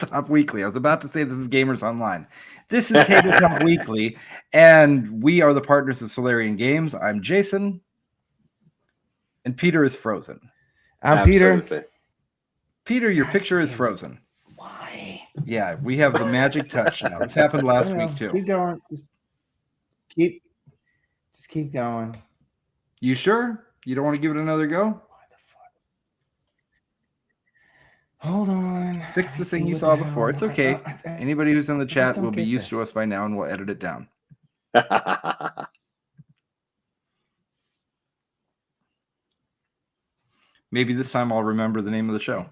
TableTop Weekly. I was about to say this is Gamers Online. This is TableTop Weekly, and we are the partners of Solarian Games. I'm Jayson, and Peter is frozen. I'm Peter. Peter, your picture is frozen. Why? Yeah, we have the magic touch now. This happened last week too. Keep going. Just keep going. You sure? You don't want to give it another go? Hold on. Fix the thing you saw before. It's okay. Anybody who's in the chat will be used to us by now, and we'll edit it down. Maybe this time I'll remember the name of the show.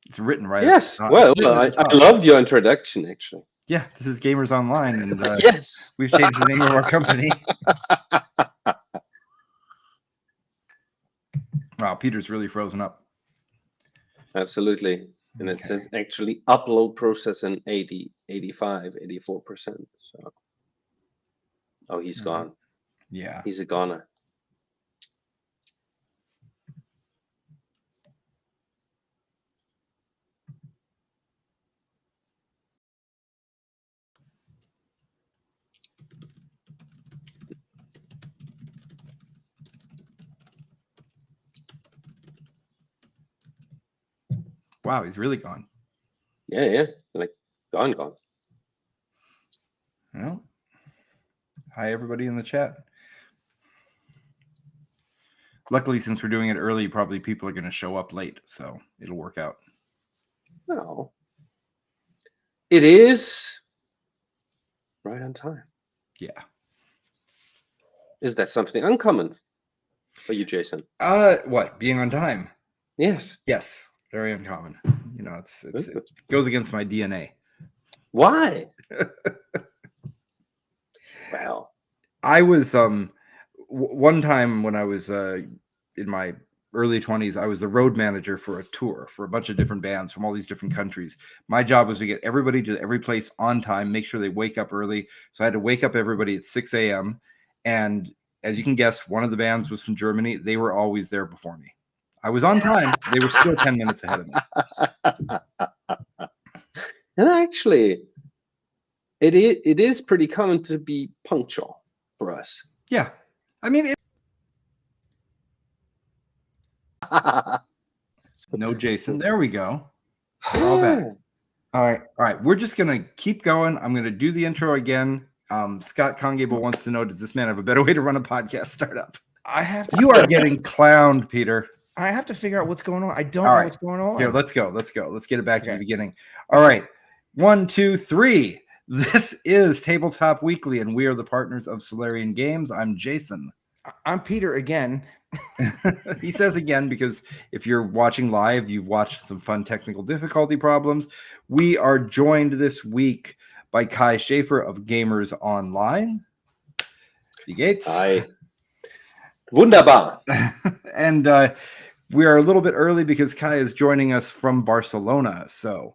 It's written right. Yes. Well, I loved your introduction, actually. Yeah, this is Gamers Online, and yes, we've changed the name of our company. Wow, Peter's really frozen up. Absolutely. And it says actually upload process in 80, 85, 84%. So, oh, he's gone. Yeah. He's a goner. Wow, he's really gone. Yeah. Like gone. Well, hi everybody in the chat. Luckily, since we're doing it early, probably people are going to show up late, so it'll work out. No. It is right on time. Yeah. Is that something uncommon for you, Jayson? What? Being on time? Yes. Yes. Very uncommon. You know, it goes against my DNA. Why? Well, I was one time when I was in my early 20s, I was the road manager for a tour for a bunch of different bands from all these different countries. My job was to get everybody to every place on time, make sure they wake up early. So I had to wake up everybody at 6 a.m. And as you can guess, one of the bands was from Germany. They were always there before me. I was on time. They were still 10 minutes ahead of me. And actually, it is pretty common to be punctual for us. Yeah. I mean, no Jayson. There we go. We're all back. All right. We're just going to keep going. I'm going to do the intro again. Scott Congable wants to know, does this man have a better way to run a podcast startup? I have to. You are getting clowned, Peter. I have to figure out what's going on. I don't know what's going on. Here, let's go. Let's get it back to the beginning. All right. 1, 2, 3. This is TableTop Weekly, and we are the partners of Solarian Games. I'm Jayson. I'm Peter again. He says again because if you're watching live, you've watched some fun technical difficulty problems. We are joined this week by Kai Schaefer of Gamers Online. Die geht's? Hi. Wunderbar. And we are a little bit early because Kai is joining us from Barcelona. So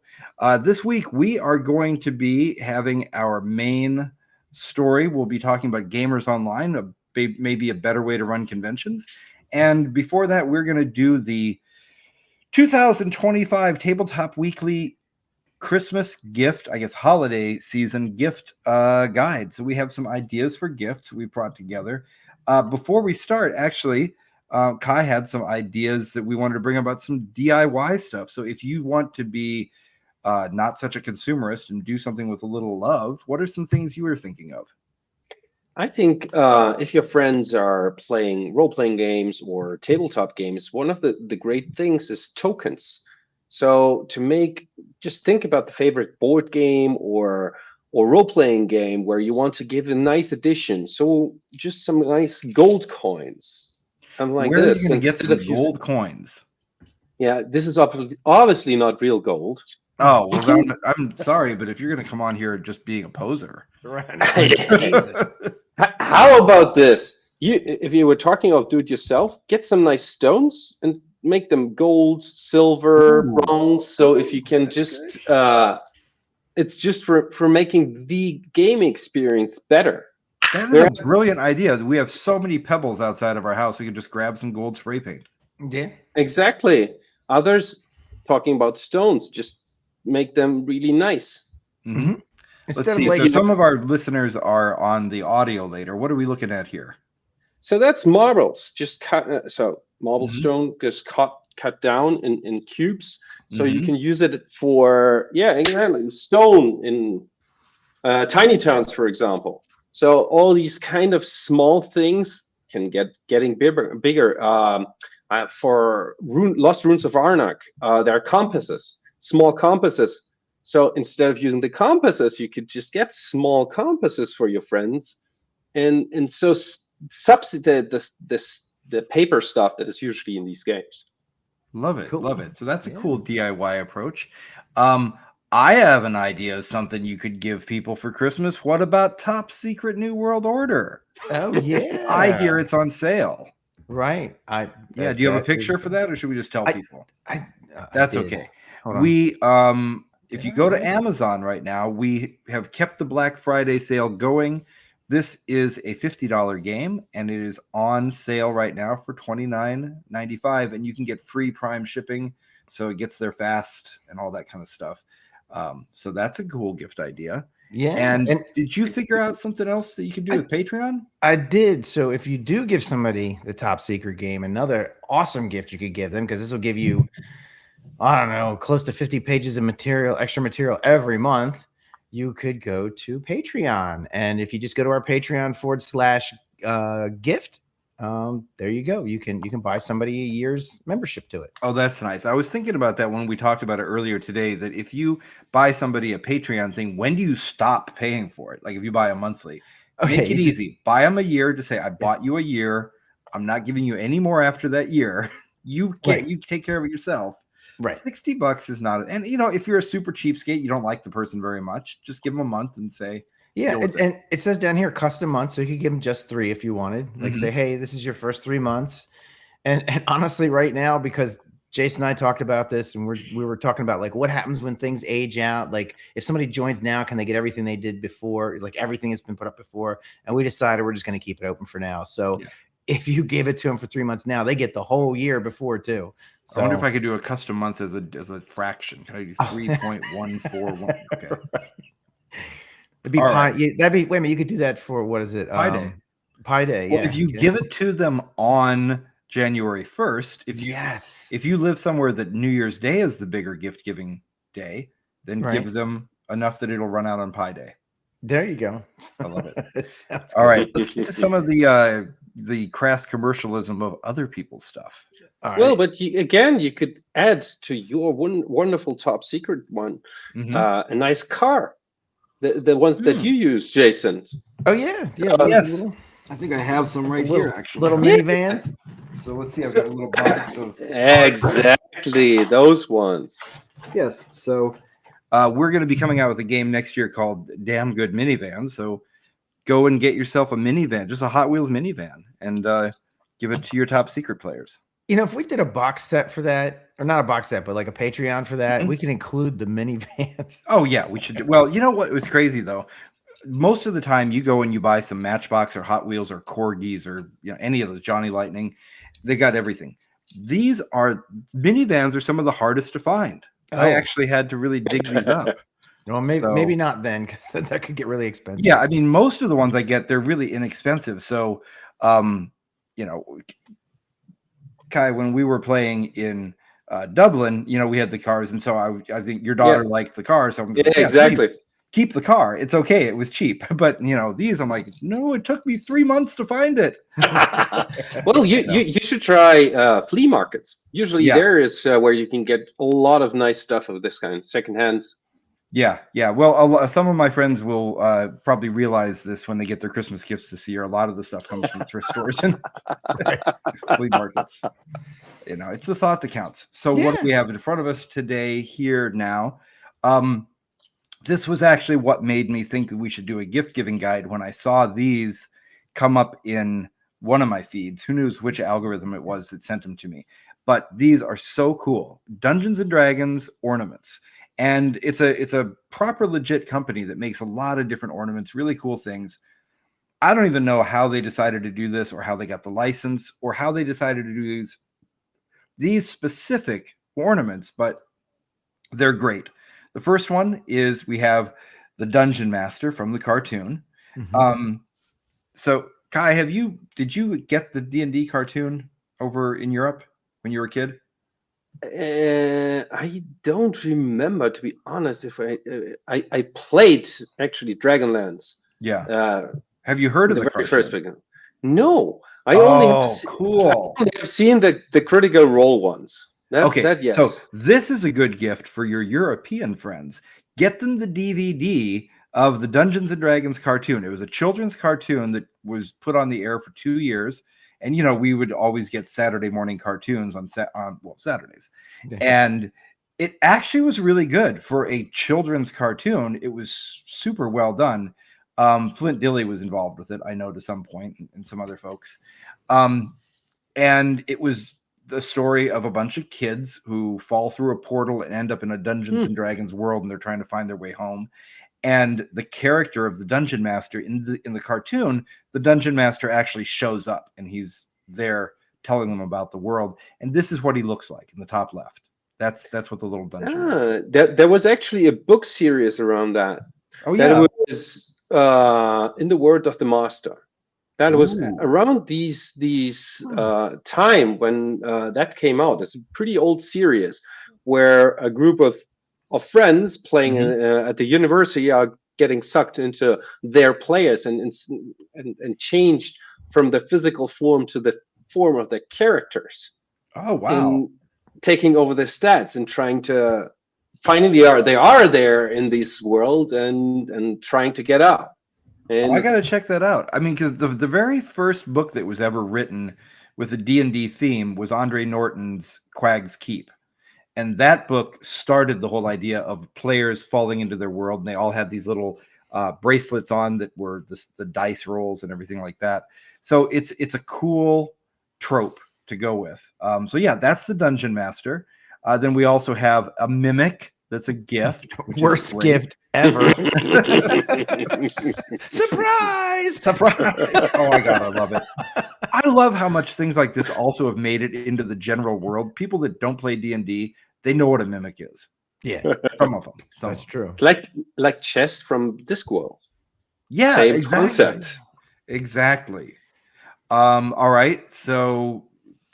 this week we are going to be having our main story. We'll be talking about Gamers Online, maybe a better way to run conventions. And before that, we're going to do the 2025 TableTop Weekly Christmas gift, I guess holiday season gift guide. So we have some ideas for gifts we brought together. Before we start, actually, Kai had some ideas that we wanted to bring about some DIY stuff. So if you want to be not such a consumerist and do something with a little love, what are some things you were thinking of? I think if your friends are playing role-playing games or tabletop games, one of the great things is tokens. So just think about the favorite board game or role-playing game where you want to give a nice addition. So just some nice gold coins. Something like Where this. Where are you going to get some gold coins? Yeah, this is obviously not real gold. Oh, well, I'm sorry, but if you're going to come on here just being a poser. How about this? If you were talking about do-it-yourself, get some nice stones and make them gold, silver, bronze. So if you can just, it's just for making the game experience better. That is a brilliant idea. We have so many pebbles outside of our house. We could just grab some gold spray paint. Yeah, exactly. Others talking about stones, just make them really nice. Mm-hmm. Instead Let's see. of like So some of our listeners are on the audio later. What are we looking at here? So that's marbles, just cut. So marble Mhm. stone just cut down in cubes. So you Mhm. can use it for exactly stone in tiny towns, for example. So all these kind of small things can getting bigger. For Lost Runes of Arnak, there are compasses, small compasses. So instead of using the compasses, you could just get small compasses for your friends, and so substitute the paper stuff that is usually in these games. Love it. Cool. Love it. So that's a Yeah. cool DIY approach. I have an idea of something you could give people for Christmas. What about Top Secret New World Order? Oh yeah. I hear it's on sale. Right. Yeah. Do you have a picture for that, or should we just tell people? That's okay. Hold on. We if you go to Amazon right now, we have kept the Black Friday sale going. This is a $50 game, and it is on sale right now for $29.95, and you can get free Prime shipping, so it gets there fast and all that kind of stuff. So that's a cool gift idea. Yeah. And did you figure out something else that you could do with Patreon? I did. So if you do give somebody the Top Secret game, another awesome gift you could give them, because this will give you, I don't know, close to 50 pages of material, extra material every month. You could go to Patreon, and if you just go to our Patreon /gift, there you go. You can buy somebody a year's membership to it. Oh, that's nice. I was thinking about that when we talked about it earlier today, that if you buy somebody a Patreon thing, when do you stop paying for it? Like if you buy a monthly, make it easy. Buy them a year to say, I bought you a year. I'm not giving you any more after that year. You can't, you take care of it yourself. Right. $60 is not, and you know, if you're a super cheapskate, you don't like the person very much, just give them a month and say, yeah. And it says down here custom months, so you could give them just 3 if you wanted. Like say, hey, this is your first 3 months. And honestly, right now, because Jason and I talked about this, and we were talking about like what happens when things age out. Like if somebody joins now, can they get everything they did before? Like everything has been put up before, and we decided we're just going to keep it open for now. So. Yeah. If you give it to them for 3 months now, they get the whole year before too. So I wonder if I could do a custom month as a fraction. Can I do 3.141? Okay. It'd be pi. Yeah, that'd be. Wait a minute. You could do that for what is it? Pi Day. Pi Day. Well, yeah. if you give it to them on January 1st, if you live somewhere that New Year's Day is the bigger gift giving day, then give them enough that it'll run out on Pi Day. There you go. I love it. All right, let's get to some of the crass commercialism of other people's stuff. Well, but you could add to your wonderful top secret one a nice car, the ones that you use, Jason. Oh yeah, yes. I think I have some right here, actually. Little minivans. So let's see. I've got a little box of exactly those ones. Yes. So. We're going to be coming out with a game next year called Damn Good Minivan. So go and get yourself a minivan, just a Hot Wheels minivan, and give it to your top secret players. You know, if we did a box set for that, or not a box set, but like a Patreon for that, we can include the minivans. Oh, yeah, we should. Well, you know what was crazy, though? Most of the time you go and you buy some Matchbox or Hot Wheels or Corgis or any of those, Johnny Lightning, they got everything. These minivans are some of the hardest to find. I actually had to really dig these up. Well, maybe not then, because that could get really expensive. Yeah, I mean, most of the ones I get, they're really inexpensive. So, Kai, when we were playing in Dublin, we had the cars, and so I think your daughter liked the car. So I'm going, exactly. Keep the car. It's okay. It was cheap. But these, I'm like, no, it took me 3 months to find it. Well, you should try flea markets. Usually there is where you can get a lot of nice stuff of this kind, secondhand. Yeah. Well, some of my friends will probably realize this when they get their Christmas gifts this year. A lot of the stuff comes from thrift stores and flea markets. It's the thought that counts. So what do we have in front of us today here now? This was actually what made me think that we should do a gift giving guide when I saw these come up in one of my feeds. Who knows which algorithm it was that sent them to me? But these are so cool. Dungeons and Dragons ornaments. And it's a proper legit company that makes a lot of different ornaments, really cool things. I don't even know how they decided to do this or how they got the license or how they decided to do these specific ornaments, but they're great. The first one is we have the Dungeon Master from the cartoon. So Kai, did you get the D&D cartoon over in Europe when you were a kid? I don't remember, to be honest. If I played actually Dragonlance. Yeah. Have you heard of the very cartoon? first beginning? No, I only have seen the Critical Role ones. Yes. So this is a good gift for your European friends. Get them the DVD of the Dungeons and Dragons cartoon. It was a children's cartoon that was put on the air for 2 years. And, we would always get Saturday morning cartoons on Saturdays. Yeah. And it actually was really good for a children's cartoon. It was super well done. Flint Dilley was involved with it, I know, to some point, and some other folks. And it was the story of a bunch of kids who fall through a portal and end up in a Dungeons and Dragons world, and they're trying to find their way home. And the character of the Dungeon Master in the cartoon, the Dungeon Master actually shows up, and he's there telling them about the world. And this is what he looks like in the top left. That's what the little dungeon. There was actually a book series around that. Oh yeah, that was in the Word of the Master. That was around these time when that came out. It's a pretty old series where a group of friends playing at the university are getting sucked into their players and changed from the physical form to the form of the characters. Oh wow! And taking over the stats and trying to finally they are there in this world and trying to get out. And I got to check that out. I mean, because the very first book that was ever written with a D&D theme was Andre Norton's Quag's Keep. And that book started the whole idea of players falling into their world. And they all had these little bracelets on that were the dice rolls and everything like that. So it's a cool trope to go with. So yeah, that's the Dungeon Master. Then we also have a mimic. That's a gift. Worst gift ever. Surprise! Oh my God, I love it. I love how much things like this also have made it into the general world. People that don't play D&D, they know what a mimic is. Yeah, some of them. That's true. Like chess from Discworld. Yeah, same exactly. concept. Exactly. All right, so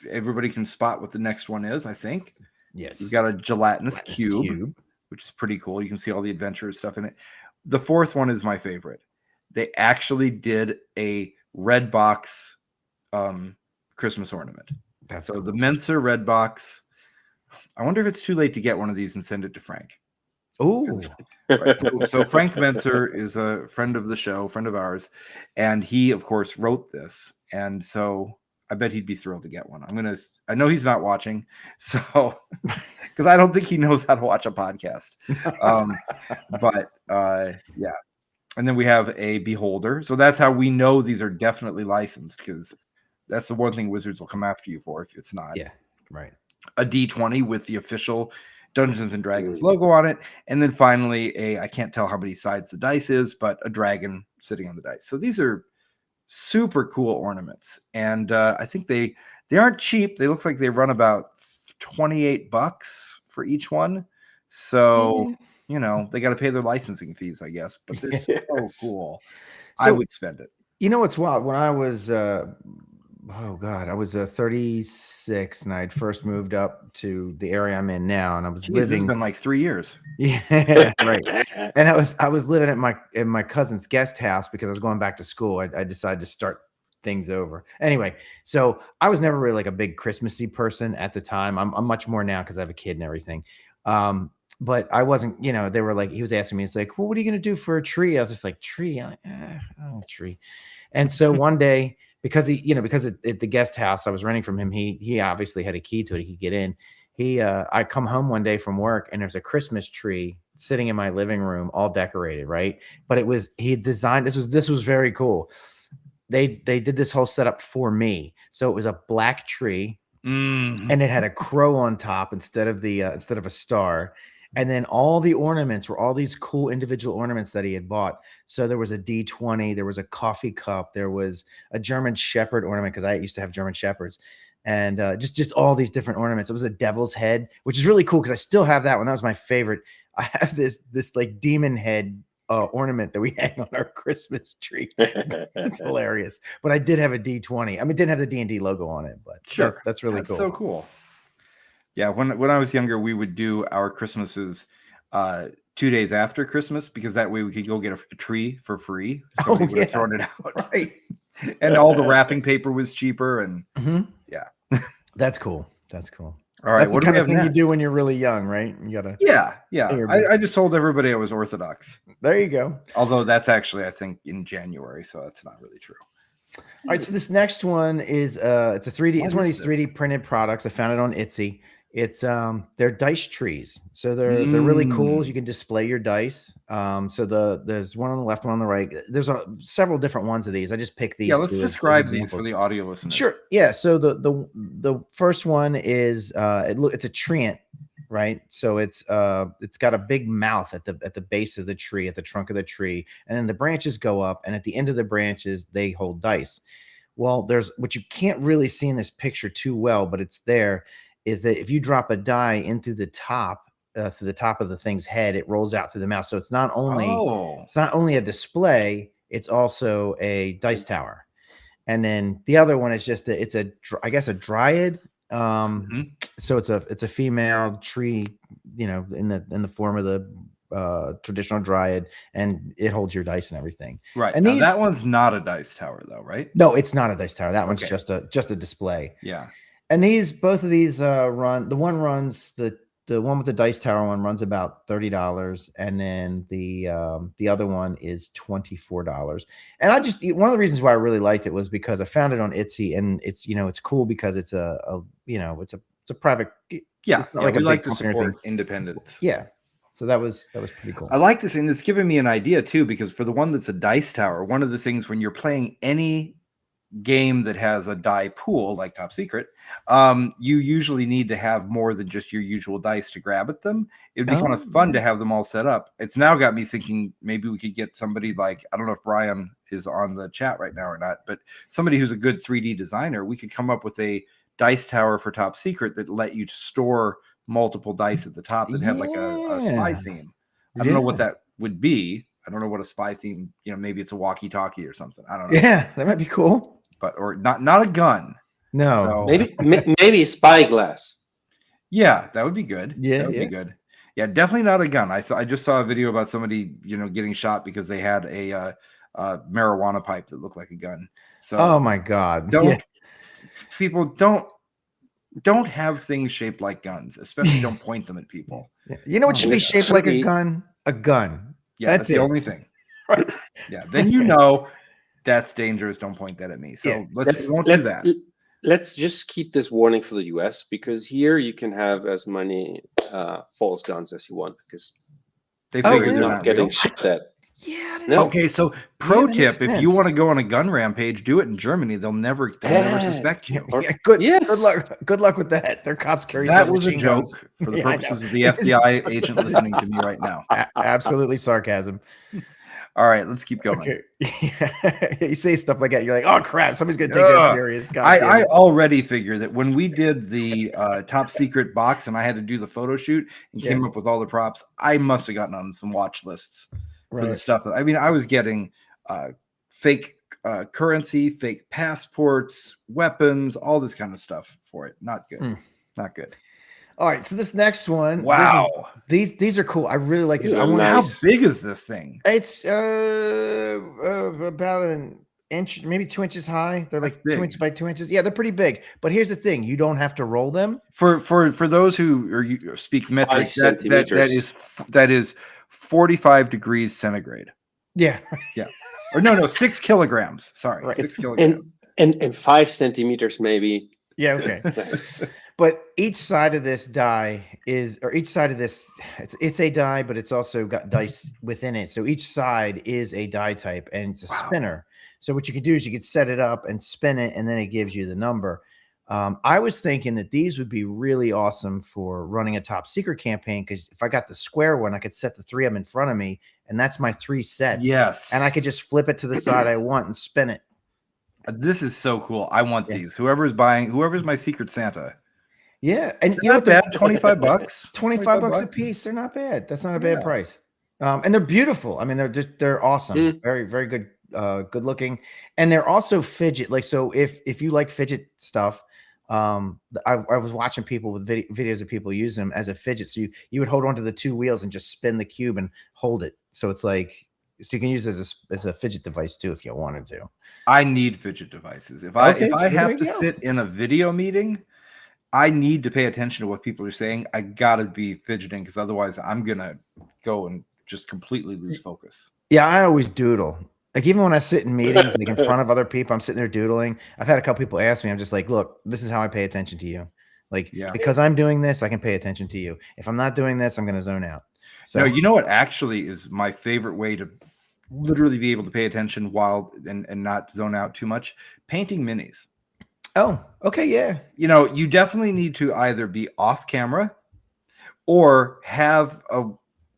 everybody can spot what the next one is. I think. Yes. We've got a gelatinous cube, which is pretty cool. You can see all the adventurous stuff in it. The fourth one is my favorite. They actually did a red box Christmas ornament. That's so cool. The Menser red box. I wonder if it's too late to get one of these and send it to Frank. Oh, right. So Frank Menser is a friend of the show, friend of ours, and he, of course, wrote this. And so I bet he'd be thrilled to get one. I know he's not watching, so because I don't think he knows how to watch a podcast. But yeah. And then we have a beholder. So that's how we know these are definitely licensed, because that's the one thing Wizards will come after you for if it's not. Yeah, right. A D20 with the official Dungeons and Dragons logo on it. And then finally I can't tell how many sides the dice is, but a dragon sitting on the dice. So these are super cool ornaments. And I think they aren't cheap. They look like they run about $28 for each one. So, they got to pay their licensing fees, I guess, but they're so cool. So, I would spend it. You know what's wild? When I was, I was 36 and I'd first moved up to the area I'm in now, and I was living. It's been like 3 years. Yeah, right. And I was living at my cousin's guest house because I was going back to school. I decided to start things over. Anyway, so I was never really like a big Christmassy person at the time. I'm much more now because I have a kid and everything. But I wasn't, they were like, he was asking me, it's like, well, what are you going to do for a tree? I was just like, tree? I'm like, tree. And so one day, because at the guest house I was renting from him, he obviously had a key to it. He could get in. I come home one day from work and there's a Christmas tree sitting in my living room, all decorated, right? But he had designed, this was very cool. They did this whole setup for me. So it was a black tree and it had a crow on top instead of a star. And then all the ornaments were all these cool individual ornaments that he had bought. So there was a D20, there was a coffee cup, there was a German Shepherd ornament because I used to have German Shepherds, and just all these different ornaments. It was a devil's head, which is really cool because I still have that one. That was my favorite. I have this like demon head ornament that we hang on our Christmas tree. It's hilarious. But I did have a D20. I mean, it didn't have the D&D logo on it, but Sure. that's really cool. So cool. Yeah, when I was younger, we would do our Christmases 2 days after Christmas because that way we could go get a tree for free. Somebody would have thrown it out. Right. And all the wrapping paper was cheaper. And yeah. That's cool. That's cool. All right. That's What the kind do of we thing have you next? do when you're really young, right? You gotta. Yeah. Everybody. I just told everybody I was Orthodox. There you go. Although that's actually, I think, in January, so that's not really true. All right, so this next one is it's a 3D. It's one of these 3D printed products. I found it on Etsy. It's they're dice trees, so they're really cool. You can display your dice. So there's one on the left, one on the right. There's several different ones of these. I just picked these. Yeah, let's as describe these for examples. the audio listeners. Sure. Yeah. So the first one is it's a treant, right? So it's got a big mouth at the base of the tree, at the trunk of the tree, and then the branches go up, and at the end of the branches they hold dice. Well, there's what you can't really see in this picture too well, but it's there. Is that if you drop a die in through the top of the thing's head, it rolls out through the mouth. So it's not only a display, it's also a dice tower. And then the other one is just I guess a dryad. So it's a female tree, in the form of the traditional dryad, and it holds your dice and everything. Right. And now, that one's not a dice tower though, right? No, it's not a dice tower. That one's just a display. Yeah. And both of these run. The one runs the one with the dice tower one runs about $30, and then the other one is $24. And one of the reasons why I really liked it was because I found it on Etsy, and it's cool because it's a private. Yeah, it's not like we a like big to company or support independence. Yeah. So that was pretty cool. I like this, and it's given me an idea too, because for the one that's a dice tower, one of the things when you're playing any game that has a die pool like Top Secret, you usually need to have more than just your usual dice to grab at them. It'd be kind of fun to have them all set up. It's now got me thinking maybe we could get somebody like, I don't know if Brian is on the chat right now or not, but somebody who's a good 3D designer. We could come up with a dice tower for Top Secret that let you store multiple dice at the top that had like a spy theme. I don't know what that would be. I don't know what a spy theme, maybe it's a walkie-talkie or something. I don't know. Yeah, that might be cool. But or not a gun. No. So, maybe spyglass. Yeah, that would be good. Yeah, that would be good. Yeah, definitely not a gun. I just saw a video about somebody, getting shot because they had a marijuana pipe that looked like a gun. So oh my God. People don't have things shaped like guns, especially don't point them at people. Yeah. You know what should be shaped like a gun? A gun. Yeah, that's the only thing. Right. Yeah, then that's dangerous. Don't point that at me. So let's do that. Let's just keep this warning for the US, because here you can have as many false guns as you want, because they figure you're not getting shot at. Yeah. Okay, so pro tip: if you want to go on a gun rampage, do it in Germany. They'll never suspect you. Good luck with that. Their cops carry that was a joke for the purposes of the FBI agent listening to me right now. Absolutely sarcasm. All right, let's keep going. Okay. You say stuff like that, you're like, oh crap, somebody's gonna take that serious. I already figure that when we did the Top Secret box and I had to do the photo shoot and came up with all the props, I must have gotten on some watch lists for the stuff that I was getting fake currency, fake passports, weapons, all this kind of stuff for it. Not good. Not good. All right, so this next one. Wow, these are cool. I really like this. How big is this thing? It's about an inch, maybe 2 inches high. They're like 2 inches by 2 inches. Yeah, they're pretty big. But here's the thing: you don't have to roll them. For those who speak metric, that is 45 degrees centigrade. Yeah. Yeah. Or no, 6 kilograms. Sorry, right. 6 kilograms. And 5 centimeters maybe. Yeah. Okay. But each side of this die it's a die, but it's also got dice within it. So each side is a die type, and it's a spinner. So what you can do is you can set it up and spin it, and then it gives you the number. I was thinking that these would be really awesome for running a Top Secret campaign, because if I got the square one, I could set the 3 of them in front of me, and that's my 3 sets. Yes. And I could just flip it to the side I want and spin it. This is so cool. I want these. Whoever's my Secret Santa. Yeah, and They're not bad. $25. 25 bucks a piece. They're not bad. That's not a bad Yeah. price. And they're beautiful. I mean, they're awesome. Very, very good, good looking. And they're also fidget. Like, so if you like fidget stuff, I was watching people with videos of people using them as a fidget. So you would hold onto the two wheels and just spin the cube and hold it. So it's like, so you can use it as a fidget device too if you wanted to. I need fidget devices. If I have to sit in a video meeting, I need to pay attention to what people are saying. I gotta be fidgeting because otherwise I'm gonna go and just completely lose focus. Yeah, I always doodle. Like even when I sit in meetings, like in front of other people, I'm sitting there doodling. I've had a couple people ask me, I'm just like, look, this is how I pay attention to you. Like, because I'm doing this, I can pay attention to you. If I'm not doing this, I'm going to zone out. So, no, you know what actually is my favorite way to literally be able to pay attention while and not zone out too much? Painting minis. Oh, okay. Yeah. You know, you definitely need to either be off camera or have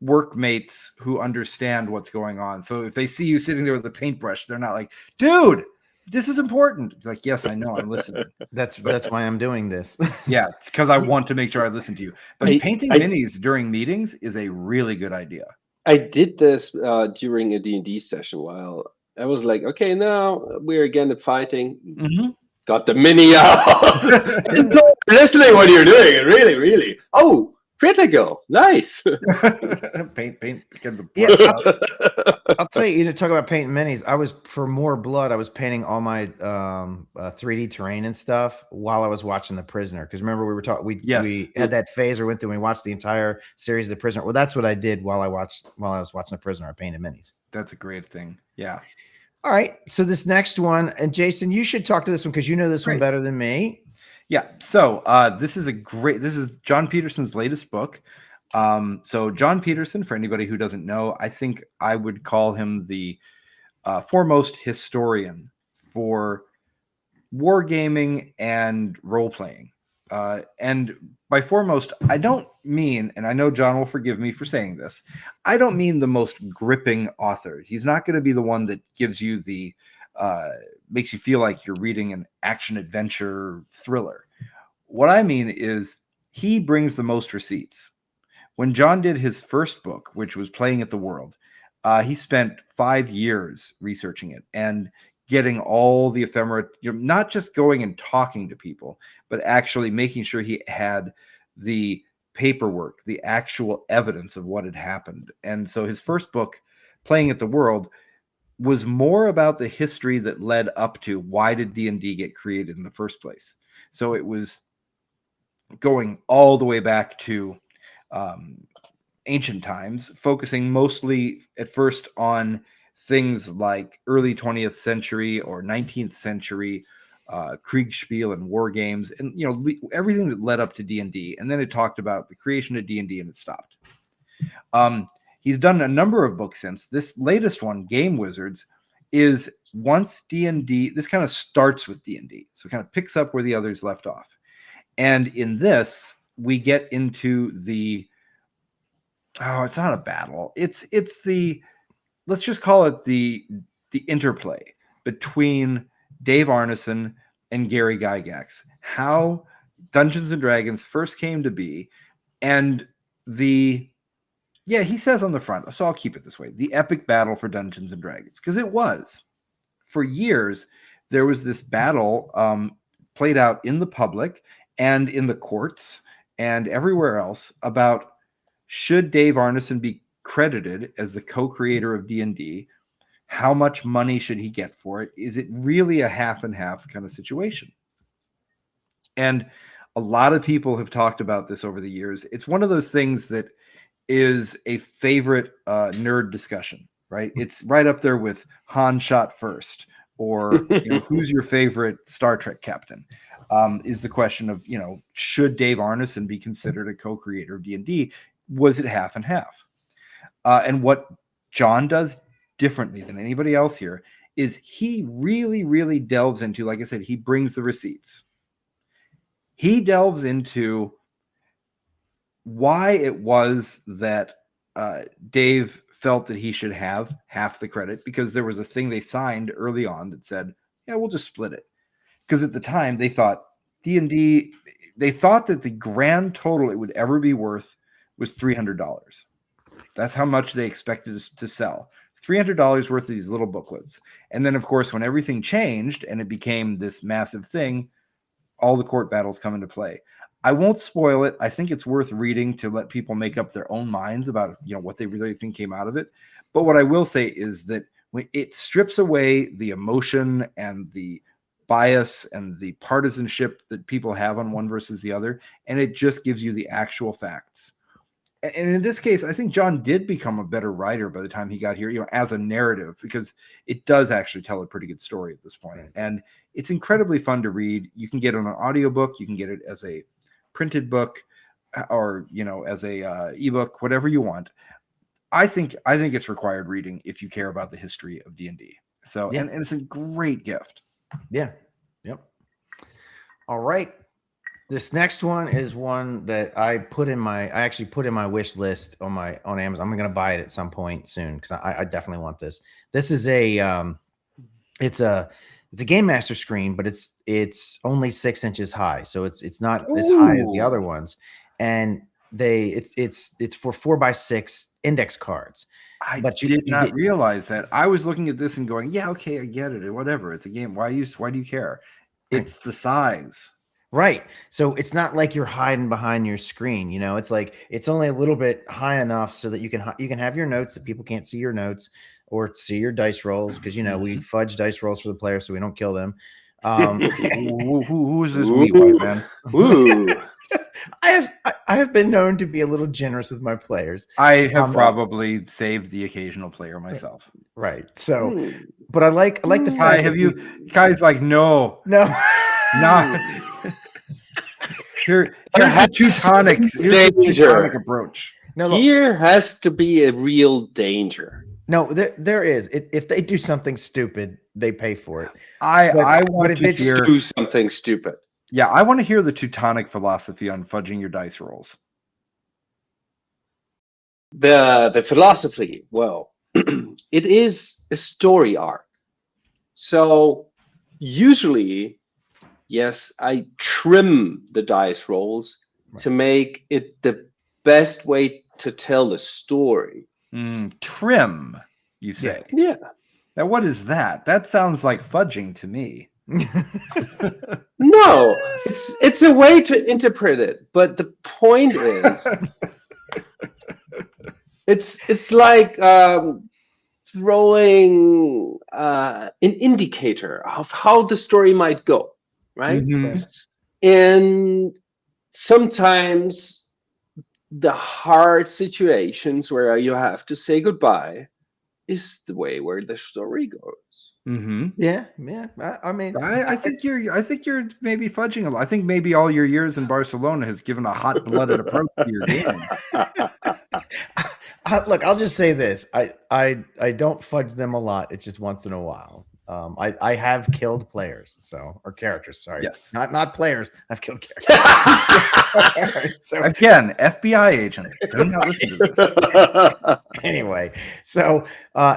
workmates who understand what's going on. So if they see you sitting there with a paintbrush, they're not like, dude, this is important. It's like, yes, I know, I'm listening. That's why I'm doing this. Yeah, because I want to make sure I listen to you. But painting minis during meetings is a really good idea. I did this during a D&D session while I was like, okay, now we're again fighting. Got the mini out. Listening what you're doing, really, really. Oh, critical, nice. paint. Yeah, I'll tell you. You talk about painting minis. I was for more blood. I was painting all my 3D terrain and stuff while I was watching The Prisoner. Because remember we were talking. We had that phase where we went through and we watched the entire series of The Prisoner. Well, that's what I did while I was watching The Prisoner. I painted minis. That's a great thing. Yeah. All right. So this next one, and Jayson, you should talk to this one because you know this one better than me. Yeah. So this is John Peterson's latest book. So John Peterson, for anybody who doesn't know, I think I would call him the foremost historian for wargaming and role-playing. And by foremost, I don't mean, and I know John will forgive me for saying this, I don't mean the most gripping author. He's not going to be the one that gives you the makes you feel like you're reading an action adventure thriller. What I mean is he brings the most receipts. When John did his first book, which was Playing at the World, he spent 5 years researching it and getting all the ephemera, not just going and talking to people, but actually making sure he had the paperwork, the actual evidence of what had happened. And so his first book, Playing at the World, was more about the history that led up to why did D&D get created in the first place. So it was going all the way back to ancient times, focusing mostly at first on things like early 20th century or 19th century Kriegspiel and war games, and everything that led up to D&D. And then it talked about the creation of D&D, and it stopped. He's done a number of books since. This latest one, Game Wizards, is once D&D. This kind of starts with D&D, so it kind of picks up where the others left off. And in this, we get into the it's not a battle. It's the, let's just call it the interplay between Dave Arneson and Gary Gygax. How Dungeons and Dragons first came to be, and he says on the front, so I'll keep it this way, the epic battle for Dungeons and Dragons, because it was. For years, there was this battle played out in the public and in the courts and everywhere else about should Dave Arneson be credited as the co-creator of D&D? How much money should he get for it? Is it really a half and half kind of situation? And a lot of people have talked about this over the years. It's one of those things that is a favorite nerd discussion, right? It's right up there with Han shot first, or who's your favorite Star Trek captain? Is the question of, should Dave Arneson be considered a co-creator of D&D? Was it half and half? And what John does differently than anybody else here is he really, really delves into, like I said, he brings the receipts. He delves into why it was that Dave felt that he should have half the credit, because there was a thing they signed early on that said, yeah, we'll just split it. Because at the time they thought D&D, they thought that the grand total it would ever be worth was $300. That's how much they expected to sell. $300 worth of these little booklets. And then, of course, when everything changed and it became this massive thing, all the court battles come into play. I won't spoil it. I think it's worth reading to let people make up their own minds about what they really think came out of it. But what I will say is that when it strips away the emotion and the bias and the partisanship that people have on one versus the other, and it just gives you the actual facts. And in this case, I think John did become a better writer by the time he got here, as a narrative, because it does actually tell a pretty good story at this point. Right. And it's incredibly fun to read. You can get it on an audiobook. You can get it as a printed book or, as a ebook, whatever you want. I think it's required reading if you care about the history of D&D. So, yeah. and it's a great gift. Yeah. Yep. All right. This next one is one that I actually put in my wish list on Amazon. I'm going to buy it at some point soon because I definitely want this. This is it's a Game Master screen, but it's only 6 inches high, so it's not as high as the other ones. And it's for 4x6 index cards. I did not realize that. I was looking at this and going, yeah, okay, I get it. Whatever, it's a game. Why do you care? It's the size. Right. So it's not like you're hiding behind your screen, it's like it's only a little bit high enough so that you can have your notes that people can't see your notes or see your dice rolls because we fudge dice rolls for the players so we don't kill them. Who is this wee white man? Ooh. I have been known to be a little generous with my players. I have probably saved the occasional player myself. Right. So, but I like the fact. Kai's like, no. Here's the Teutonic approach. No, here has to be a real danger. No, there is. If they do something stupid, they pay for it. I want to do something stupid. Yeah, I want to hear the Teutonic philosophy on fudging your dice rolls. The philosophy, well, it is a story arc. So usually, yes, I trim the dice rolls to make it the best way to tell the story. Trim, you say? Yeah. Now, what is that? That sounds like fudging to me. No, it's a way to interpret it, but the point is, it's like throwing an indicator of how the story might go, right? Mm-hmm. And sometimes the hard situations where you have to say goodbye is the way where the story goes. Mm-hmm. Yeah. I mean, I think you're maybe fudging a lot. I think maybe all your years in Barcelona has given a hot-blooded approach to your game. Look, I'll just say this: I don't fudge them a lot. It's just once in a while. I have killed players, or characters. Sorry, yes, not players. I've killed characters. So again, FBI agent. Do not listen to this. Anyway, so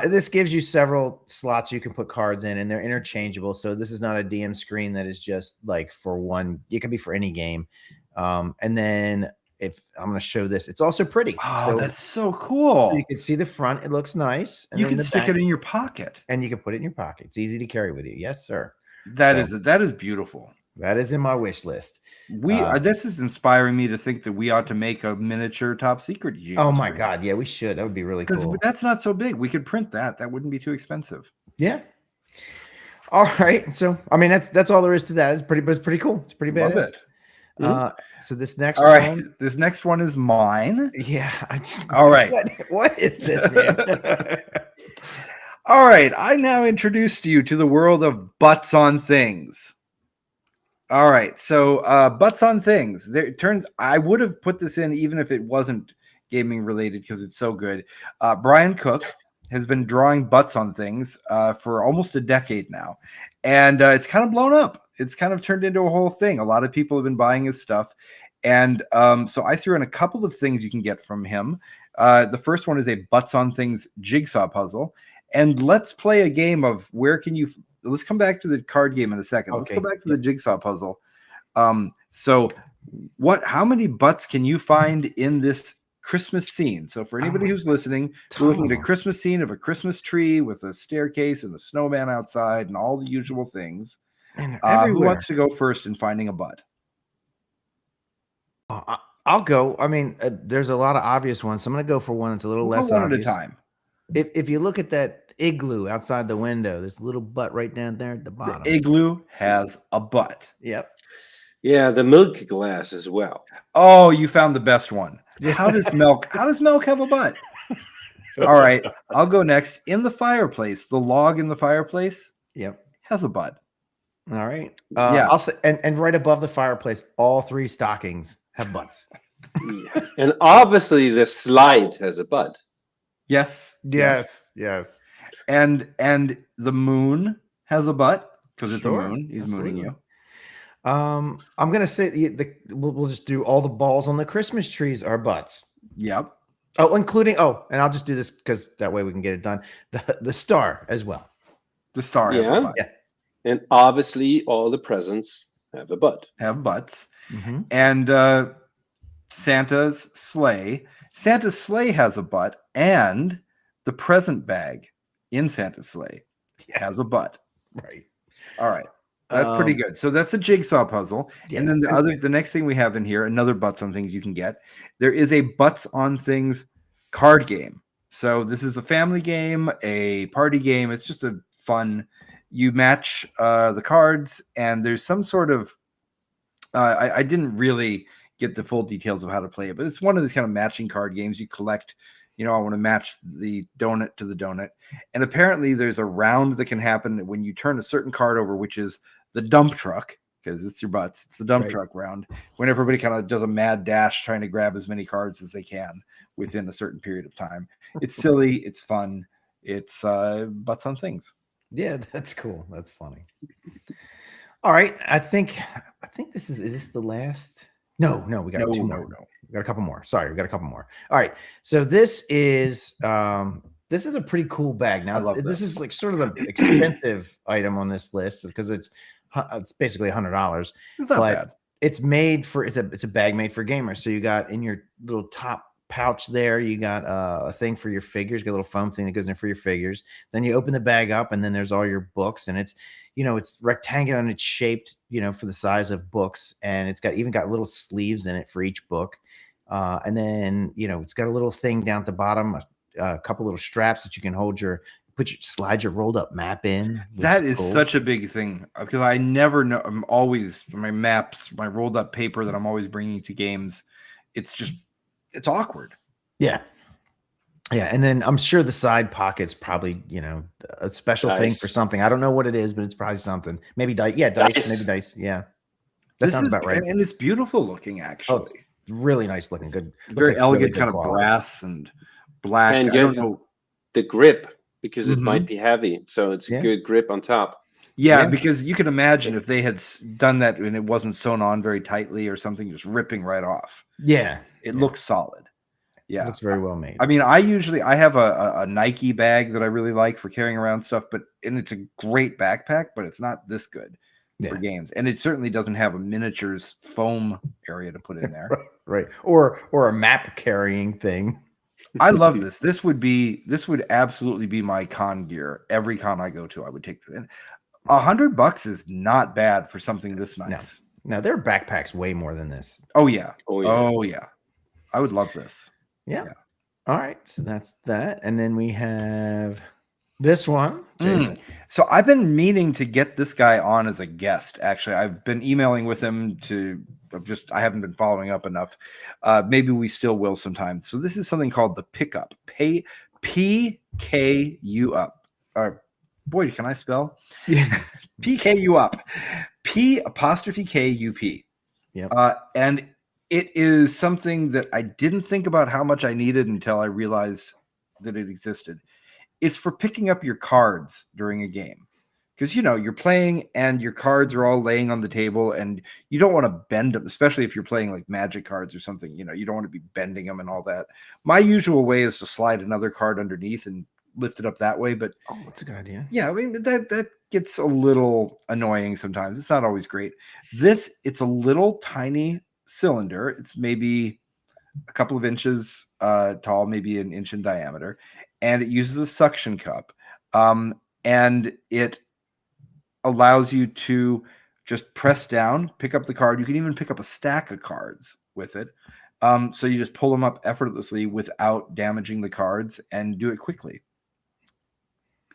this gives you several slots you can put cards in, and they're interchangeable. So this is not a DM screen that is just like for one. It can be for any game. And then if I'm going to show this, it's also pretty. Oh, that's so cool. So you can see the front. It looks nice. And you can stick it in your pocket. And you can put it in your pocket. It's easy to carry with you. Yes, sir. That is beautiful. That is in my wish list. This is inspiring me to think that we ought to make a miniature Top Secret. Oh my God. Yeah, we should. That would be really cool. Because that's not so big. We could print that. That wouldn't be too expensive. Yeah. All right. So, I mean, that's all there is to that. It's pretty cool. It's pretty badass. Love it. So this next this next one is mine. Yeah. All right. What is this, man? All right. I now introduce you to the world of butts on things. All right. So butts on things. I would have put this in even if it wasn't gaming related because it's so good. Brian Cook has been drawing butts on things for almost a decade now. And it's kind of blown up. It's kind of turned into a whole thing. A lot of people have been buying his stuff. And so I threw in a couple of things you can get from him. The first one is a butts on things jigsaw puzzle. And let's play a game of let's come back to the card game in a second. Let's go back to the jigsaw puzzle. So how many butts can you find in this Christmas scene? So for anybody who's listening, we're looking at a Christmas scene of a Christmas tree with a staircase and a snowman outside and all the usual things. Who wants to go first in finding a butt? I'll go. I mean, there's a lot of obvious ones, so I'm going to go for one that's a little less obvious. One at a time. If you look at that igloo outside the window, there's a little butt right down there at the bottom. The igloo has a butt. Yep. Yeah, the milk glass as well. Oh, you found the best one. How does milk have a butt? All right, I'll go next. In the fireplace, the log in the fireplace, has a butt. All right. I'll say, and right above the fireplace, all 3 stockings have butts. And obviously the slide has a butt. Yes. And the moon has a butt because it's a moon. He's mooning you. I'm gonna say we'll just do all the balls on the Christmas trees are butts. Yep. Oh, including and I'll just do this because that way we can get it done. The star as well. The star has a butt. Yeah. And obviously all the presents have a butt. Have butts. Mm-hmm. And Santa's sleigh has a butt, and the present bag in Santa's sleigh has a butt. Right. All right. That's pretty good. So that's a jigsaw puzzle. Yeah. And then the next thing we have in here, another butts on things you can get. There is a butts on things card game. So this is a family game, a party game. It's just a fun. You match the cards, and there's some sort of. I didn't really get the full details of how to play it, but it's one of these kind of matching card games. You collect. I want to match the donut to the donut. And apparently there's a round that can happen when you turn a certain card over, which is the dump truck, because it's your butts. It's the dump truck round, when everybody kind of does a mad dash trying to grab as many cards as they can within a certain period of time. It's silly. It's fun. It's butts on things. Yeah, that's cool. That's funny. All right. I think is this the last? No, we got 2 more. No. We got a couple more. Sorry, we got a couple more. All right. So this is a pretty cool bag. Now this is like sort of the expensive item on this list because it's basically $100. It's not bad. It's made for it's a bag made for gamers. So you got in your little top pouch there, you got a thing for your figures, you got a little foam thing that goes in for your figures. Then you open the bag up, and then there's all your books, and it's it's rectangular and it's shaped for the size of books, and it's got little sleeves in it for each book. And then it's got a little thing down at the bottom, a couple little straps that you can slide your rolled up map in. That is such a big thing because I never know. I'm always my maps, my rolled up paper that I'm always bringing to games. It's awkward. Yeah. And then I'm sure the side pocket's probably, a special thing for something. I don't know what it is, but it's probably something. Maybe dice. Yeah, dice. Maybe dice. Yeah. That sounds about right. And it's beautiful looking, actually. Oh, it's really nice looking. Good. Very elegant, really kind of brass and black. And I don't know the grip because it might be heavy. So it's a good grip on top. Yeah, because you can imagine if they had done that and it wasn't sewn on very tightly or something, just ripping right off. Yeah. It looks solid. Yeah. It looks very well made. I mean, I have a Nike bag that I really like for carrying around stuff, and it's a great backpack, but it's not this good for games. And it certainly doesn't have a miniatures foam area to put in there. Right. Or a map carrying thing. I love this. This would absolutely be my con gear. Every con I go to, I would take this. And $100 is not bad for something this nice. No, there are backpacks way more than this. Oh yeah. I would love this. Yeah. All right. So that's that. And then we have this one, Jayson. So I've been meaning to get this guy on as a guest. Actually, I've been emailing with him I haven't been following up enough. Maybe we still will sometime. So this is something called the Pickup. PKU up. Boy, can I spell? PKU up. P''KUP. Yeah. And it is something that I didn't think about how much I needed until I realized that it existed. It's for picking up your cards during a game. Because, you're playing and your cards are all laying on the table and you don't want to bend them, especially if you're playing like magic cards or something. You don't want to be bending them and all that. My usual way is to slide another card underneath and lift it up that way. But Oh, that's a good idea. yeah, I mean that gets a little annoying sometimes. It's not always great. It's a little tiny cylinder. It's maybe a couple of inches tall, maybe an inch in diameter, and it uses a suction cup, and it allows you to just press down, pick up the card. You can even pick up a stack of cards with it. So you just pull them up effortlessly without damaging the cards and do it quickly.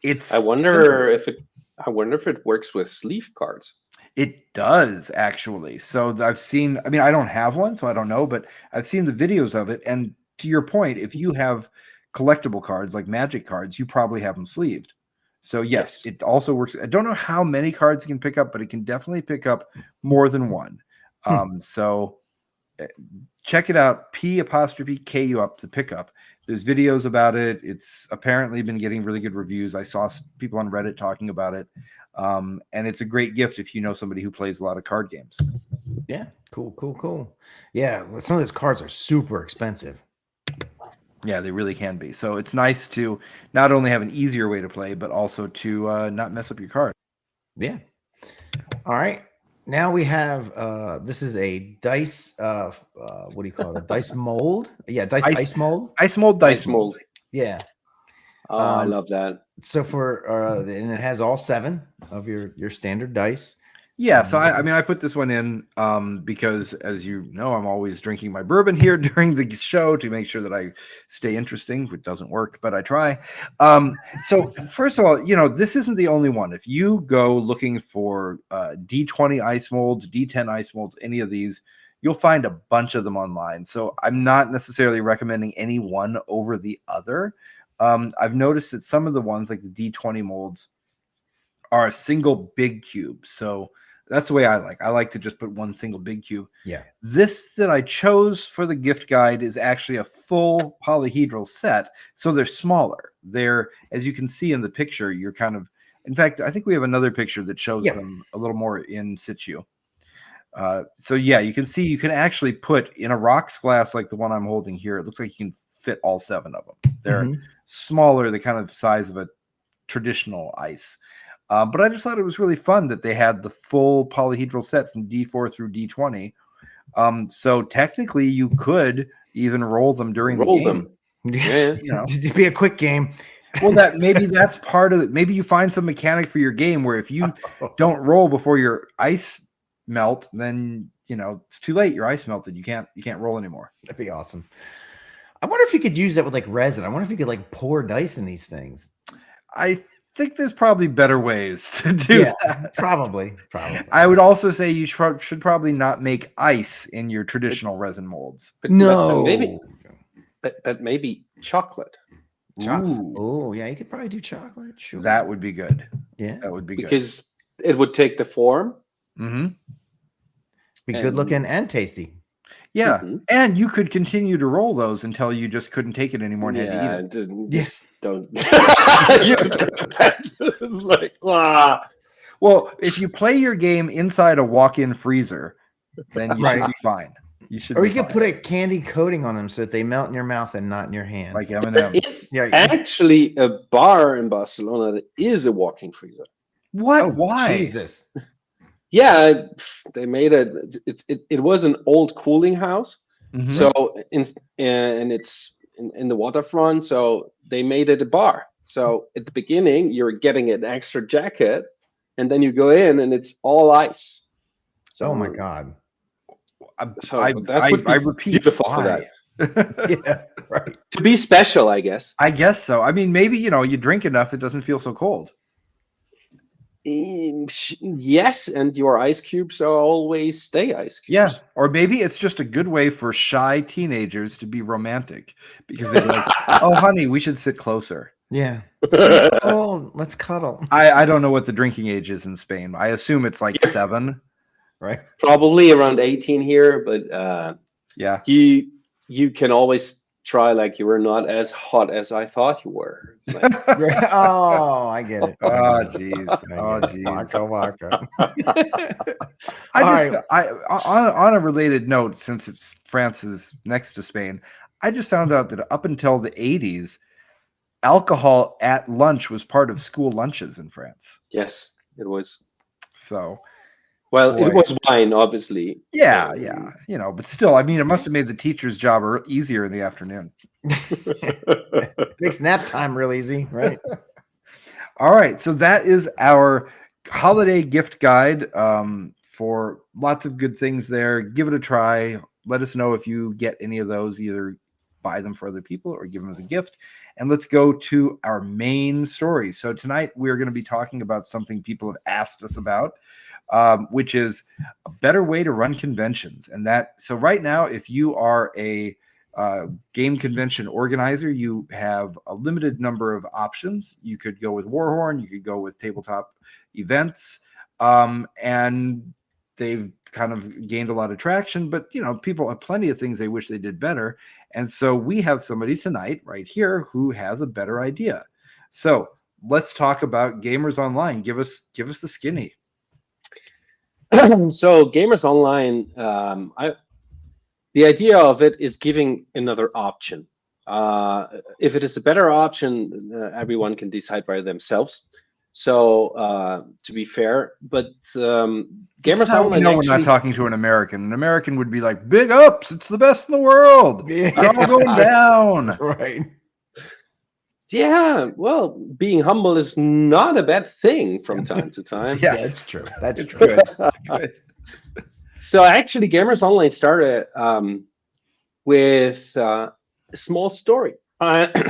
It's I wonder if it works with sleeve cards. It does, actually. So I've seen, I mean, I don't have one, so I don't know, but I've seen the videos of it. And to your point, if you have collectible cards like Magic cards, you probably have them sleeved. So yes, it also works. I don't know how many cards it can pick up, but it can definitely pick up more than one. So check it out, P''KU up, the pickup. There's videos about it. It's apparently been getting really good reviews. I saw people on Reddit talking about it. And it's a great gift if you know somebody who plays a lot of card games. Yeah, cool. Yeah, some of those cards are super expensive. Yeah, they really can be. So it's nice to not only have an easier way to play, but also to not mess up your card. Yeah. All right. Now we have this is a dice what do you call it? A dice mold? Yeah, ice mold. Ice mold dice mold. Yeah. Oh, I love that. So for and it has all 7 of your standard dice. Yeah, so I mean, I put this one in because, as you know, I'm always drinking my bourbon here during the show to make sure that I stay interesting, which doesn't work, but I try. So first of all, this isn't the only one. If you go looking for D20 ice molds, D10 ice molds, any of these, you'll find a bunch of them online. So I'm not necessarily recommending any one over the other. I've noticed that some of the ones like the D20 molds are a single big cube. So that's the way I like to just put one single big cube. Yeah. This that I chose for the gift guide is actually a full polyhedral set. So they're smaller. They're, as you can see in the picture, you're kind of, in fact, I think we have another picture that shows them a little more in situ. So yeah, you can see, you can actually put in a rocks glass like the one I'm holding here. It looks like you can fit all 7 of them. They're smaller, the kind of size of a traditional ice. But I just thought it was really fun that they had the full polyhedral set from D4 through D20. So technically, you could even roll them during the game. Yeah, it'd be a quick game. Well, that's part of it. Maybe you find some mechanic for your game where if you don't roll before your ice melt, then it's too late. Your ice melted. You can't roll anymore. That'd be awesome. I wonder if you could use that with like resin. I wonder if you could like pour dice in these things. I think there's probably better ways to do that. Probably. I would also say you should probably not make ice in your traditional resin molds. But maybe chocolate. Oh, yeah, you could probably do chocolate. Sure. That would be good. Yeah. That would be good. Because it would take the form. Be good looking and tasty. Yeah. And you could continue to roll those until you just couldn't take it anymore and had to eat it. Just don't use that. It's like, wow. Well, if you play your game inside a walk-in freezer, then you should be fine. Or you could put a candy coating on them so that they melt in your mouth and not in your hands. Like M&Ms. There is actually a bar in Barcelona that is a walk-in freezer. What? Oh, why? Jesus. Yeah, they made it. It was an old cooling house, so it's in the waterfront. So they made it a bar. So at the beginning, you're getting an extra jacket, and then you go in, and it's all ice. So, oh my god! So I repeat, beautiful for that. Yeah, right. To be special, I guess. I guess so. I mean, maybe you drink enough, it doesn't feel so cold. Yes, and your ice cubes always stay ice cubes. Yeah, or maybe it's just a good way for shy teenagers to be romantic because they're like, "Oh, honey, we should sit closer." Yeah. Oh, let's cuddle. I don't know what the drinking age is in Spain. I assume it's like 7, right? Probably around 18 here, but yeah, you can always try like you were not as hot as I thought you were. Like, oh, I get it. Oh, jeez. Oh, jeez. Waka. On a related note, since France is next to Spain, I just found out that up until the 80s, alcohol at lunch was part of school lunches in France. Yes, it was. So, Well, boy. it was wine, obviously. Yeah, but still, I mean, it must have made the teacher's job easier in the afternoon. Makes nap time real easy, right? All right, so that is our holiday gift guide for lots of good things there. Give it a try. Let us know if you get any of those. Either buy them for other people or give them as a gift. And let's go to our main story. So tonight we're going to be talking about something people have asked us about, which is a better way to run conventions. And so right now, if you are a game convention organizer, you have a limited number of options. You could go with Warhorn, you could go with tabletop events, and they've kind of gained a lot of traction, but people have plenty of things they wish they did better. And so we have somebody tonight right here who has a better idea. So let's talk about Gamers Online. Give us the skinny. So Gamers Online, the idea of it is giving another option. If it is a better option, everyone can decide by themselves. So to be fair, but Gamers Online. We're not talking to an American. An American would be like, "Big ups! It's the best in the world. Yeah. It's all going down." Right. Yeah. Well, being humble is not a bad thing from time to time. Yes, That's true. That's true. Good. That's good. So actually, Gamers Online started with a small story.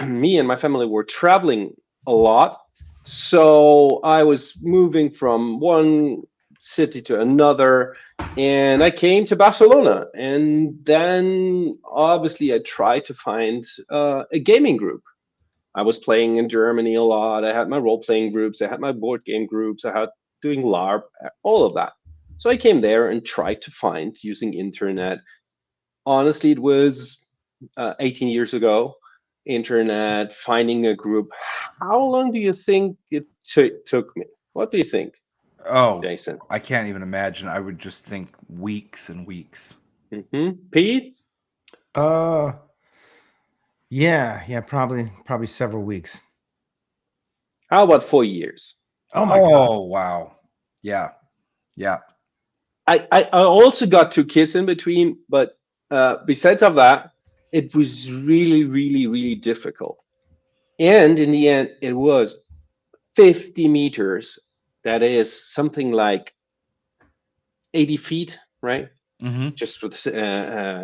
Me and my family were traveling a lot. So I was moving from one city to another, and I came to Barcelona. And then obviously I tried to find a gaming group. I was playing in Germany a lot. I had my role-playing groups. I had my board game groups. I had doing LARP, all of that. So I came there and tried to find using internet. Honestly, it was 18 years ago. Internet, finding a group. How long do you think it took me? What do you think? Oh, Jayson? I can't even imagine. I would just think weeks and weeks. Pete? Yeah, probably several weeks. How about 4 years? Oh my God. Wow. Yeah. I also got 2 kids in between, but besides of that, it was really, really, really difficult. And in the end, it was 50 meters. That is something like 80 feet, right? Mm-hmm. Just for the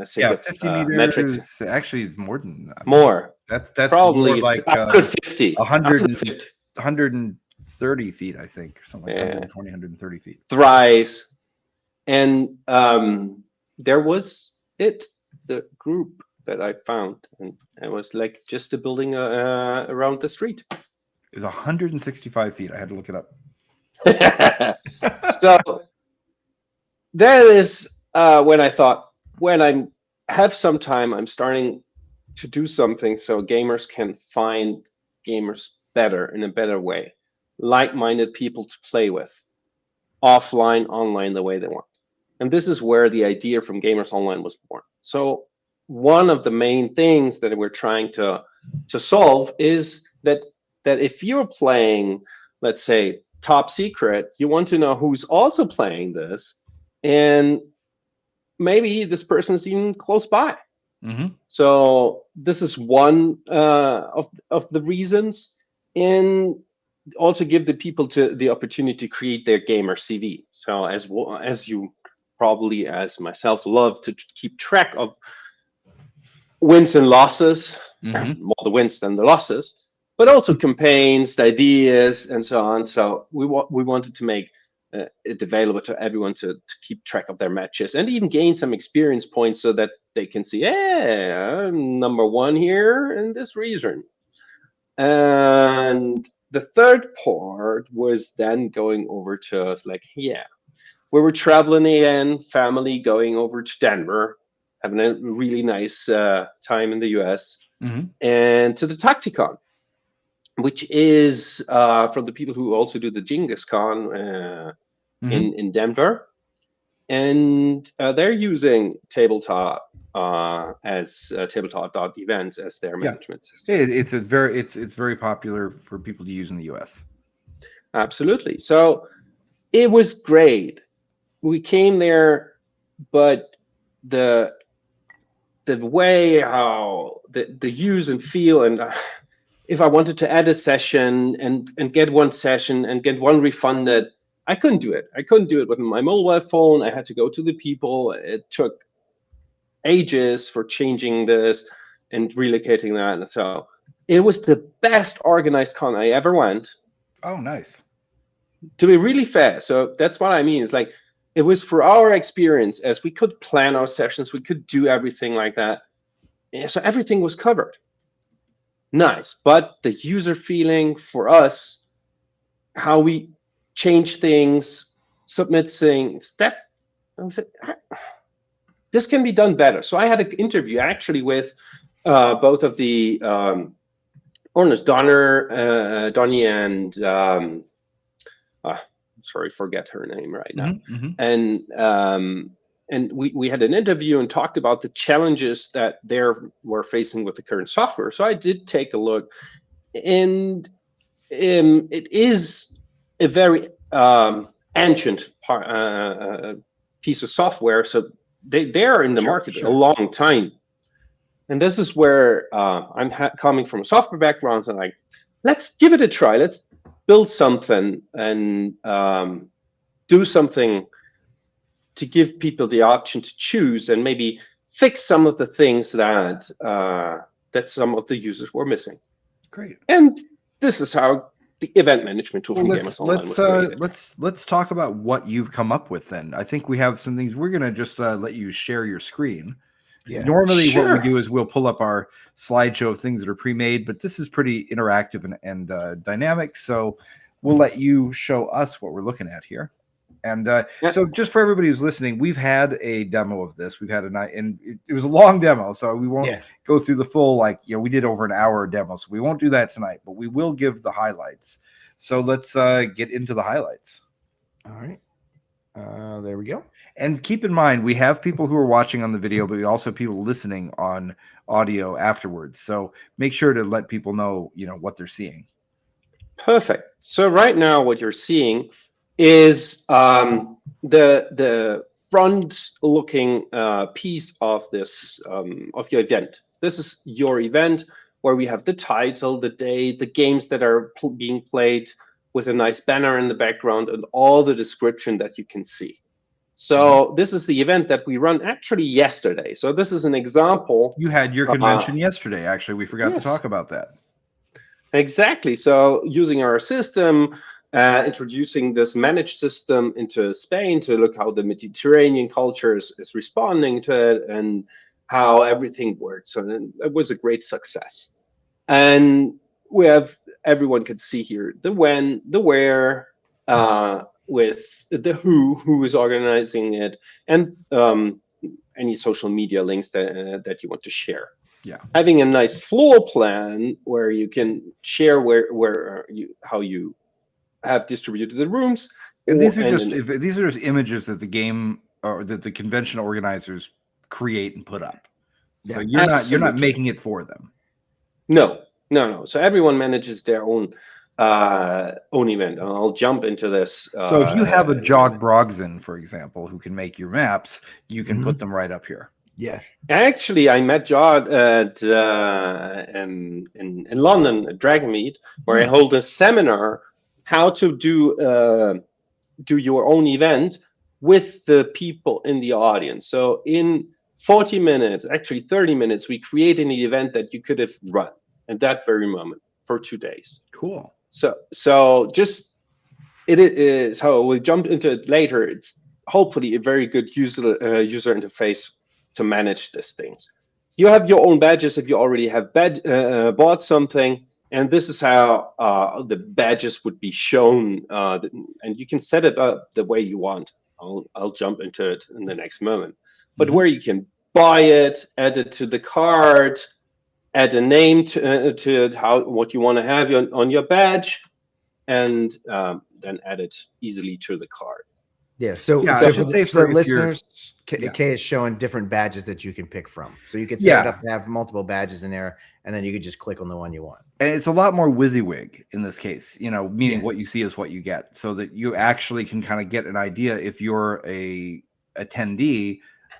sake of 50 meters. metrics. Actually, it's more than that. More. That's Probably more like 150. 130 feet, I think. Something like 120, 130 feet. Thrice. And there was the group that I found, and it was like just a building around the street. It was 165 feet. I had to look it up. So that is when I thought, when I have some time, I'm starting to do something so gamers can find gamers better, in a better way, like-minded people to play with, offline, online, the way they want. And this is where the idea from Gamers Online was born. So one of the main things that we're trying to solve is that if you're playing, let's say, Top Secret, you want to know who's also playing this, and maybe this person is even close by. Mm-hmm. So this is one of the reasons, and also give the people the opportunity to create their gamer CV. So as you probably, as myself, love to keep track of wins and losses, more the wins than the losses, but also campaigns, the ideas, and so on. So we wanted to make it available to everyone to keep track of their matches and even gain some experience points so that they can see, hey, I'm number 1 here in this region. And the third part was then going over to we were traveling again, family, going over to Denver, having a really nice time in the US, and to the Tacticon, which is for the people who also do the Genghis Khan in Denver. and they're using tabletop as tabletop.events as their management system. It's very popular for people to use in the US. Absolutely. So it was great. We came there, but the way how the use and feel, and if I wanted to add a session and get one session and get one refunded, I couldn't do it. I couldn't do it with my mobile phone. I had to go to the people. It took ages for changing this and relocating that. And so it was the best organized con I ever went. Oh, nice. To be really fair. So that's what I mean. It's like, it was for our experience, as we could plan our sessions, we could do everything like that. So everything was covered. Nice. But the user feeling for us, how we change things, submit things, that this can be done better. So I had an interview actually with both of the owners, Donnie and sorry, forget her name right now. And we had an interview and talked about the challenges that they were facing with the current software. So I did take a look, and it is a very ancient piece of software. So they're in the market a long time. And this is where I'm coming from a software background, and like, let's give it a try. Let's build something and do something to give people the option to choose and maybe fix some of the things that that some of the users were missing. Great. And this is how the event management tool from Gamers Online was created. Let's talk about what you've come up with then. I think we have some things. We're going to just let you share your screen. Yeah. Normally what we do is we'll pull up our slideshow of things that are pre-made, but this is pretty interactive and dynamic. So we'll let you show us what we're looking at here. And so just for everybody who's listening, we've had a demo of this. We've had and it was a long demo, so we won't go through the full, we did over an hour demo, so we won't do that tonight, but we will give the highlights. So let's get into the highlights. All right. There we go. And keep in mind, we have people who are watching on the video, but we also have people listening on audio afterwards. So make sure to let people know, what they're seeing. Perfect. So right now what you're seeing is the front-looking piece of this of your event. This is your event where we have the title, the day, the games that are being played with a nice banner in the background and all the description that you can see. So this is the event that we run actually yesterday. So this is an example. You had your convention yesterday, actually. We forgot to talk about that. Exactly. So using our system, introducing this managed system into Spain to look how the Mediterranean culture is responding to it and how everything works. So it was a great success. And we have, everyone could see here the when, the where, with the who is organizing it, and any social media links that you want to share. Yeah. Having a nice floor plan where you can share how you have distributed the rooms. And these are just images that the game or that the convention organizers create and put up. So you're not making it for them. No. So everyone manages their own event. And I'll jump into this. So if you have a Jog Brogson, for example, who can make your maps, you can put them right up here. Yeah. Actually, I met Jod at in London at Dragonmeet, where I hold a seminar how to do your own event with the people in the audience. So in 40 minutes, actually 30 minutes, we created an event that you could have run at that very moment for 2 days. Cool. So just it is how we'll jump into it later. It's hopefully a very good user interface to manage these things. You have your own badges if you already have bought something, and this is how the badges would be shown, and you can set it up the way you want. I'll jump into it in the next moment. But where you can buy it, add it to the card, add a name to it, what you want to have on your badge, and then add it easily to the card. Yeah. So, Yeah, so I for should the, say for the for if you're- listeners, yeah. Kay is showing different badges that you can pick from. So you could set it Yeah. up to have multiple badges in there, and then you could just click on the one you want. And it's a lot more WYSIWYG in this case, meaning Yeah. what you see is what you get, so that you actually can kind of get an idea. If you're a attendee,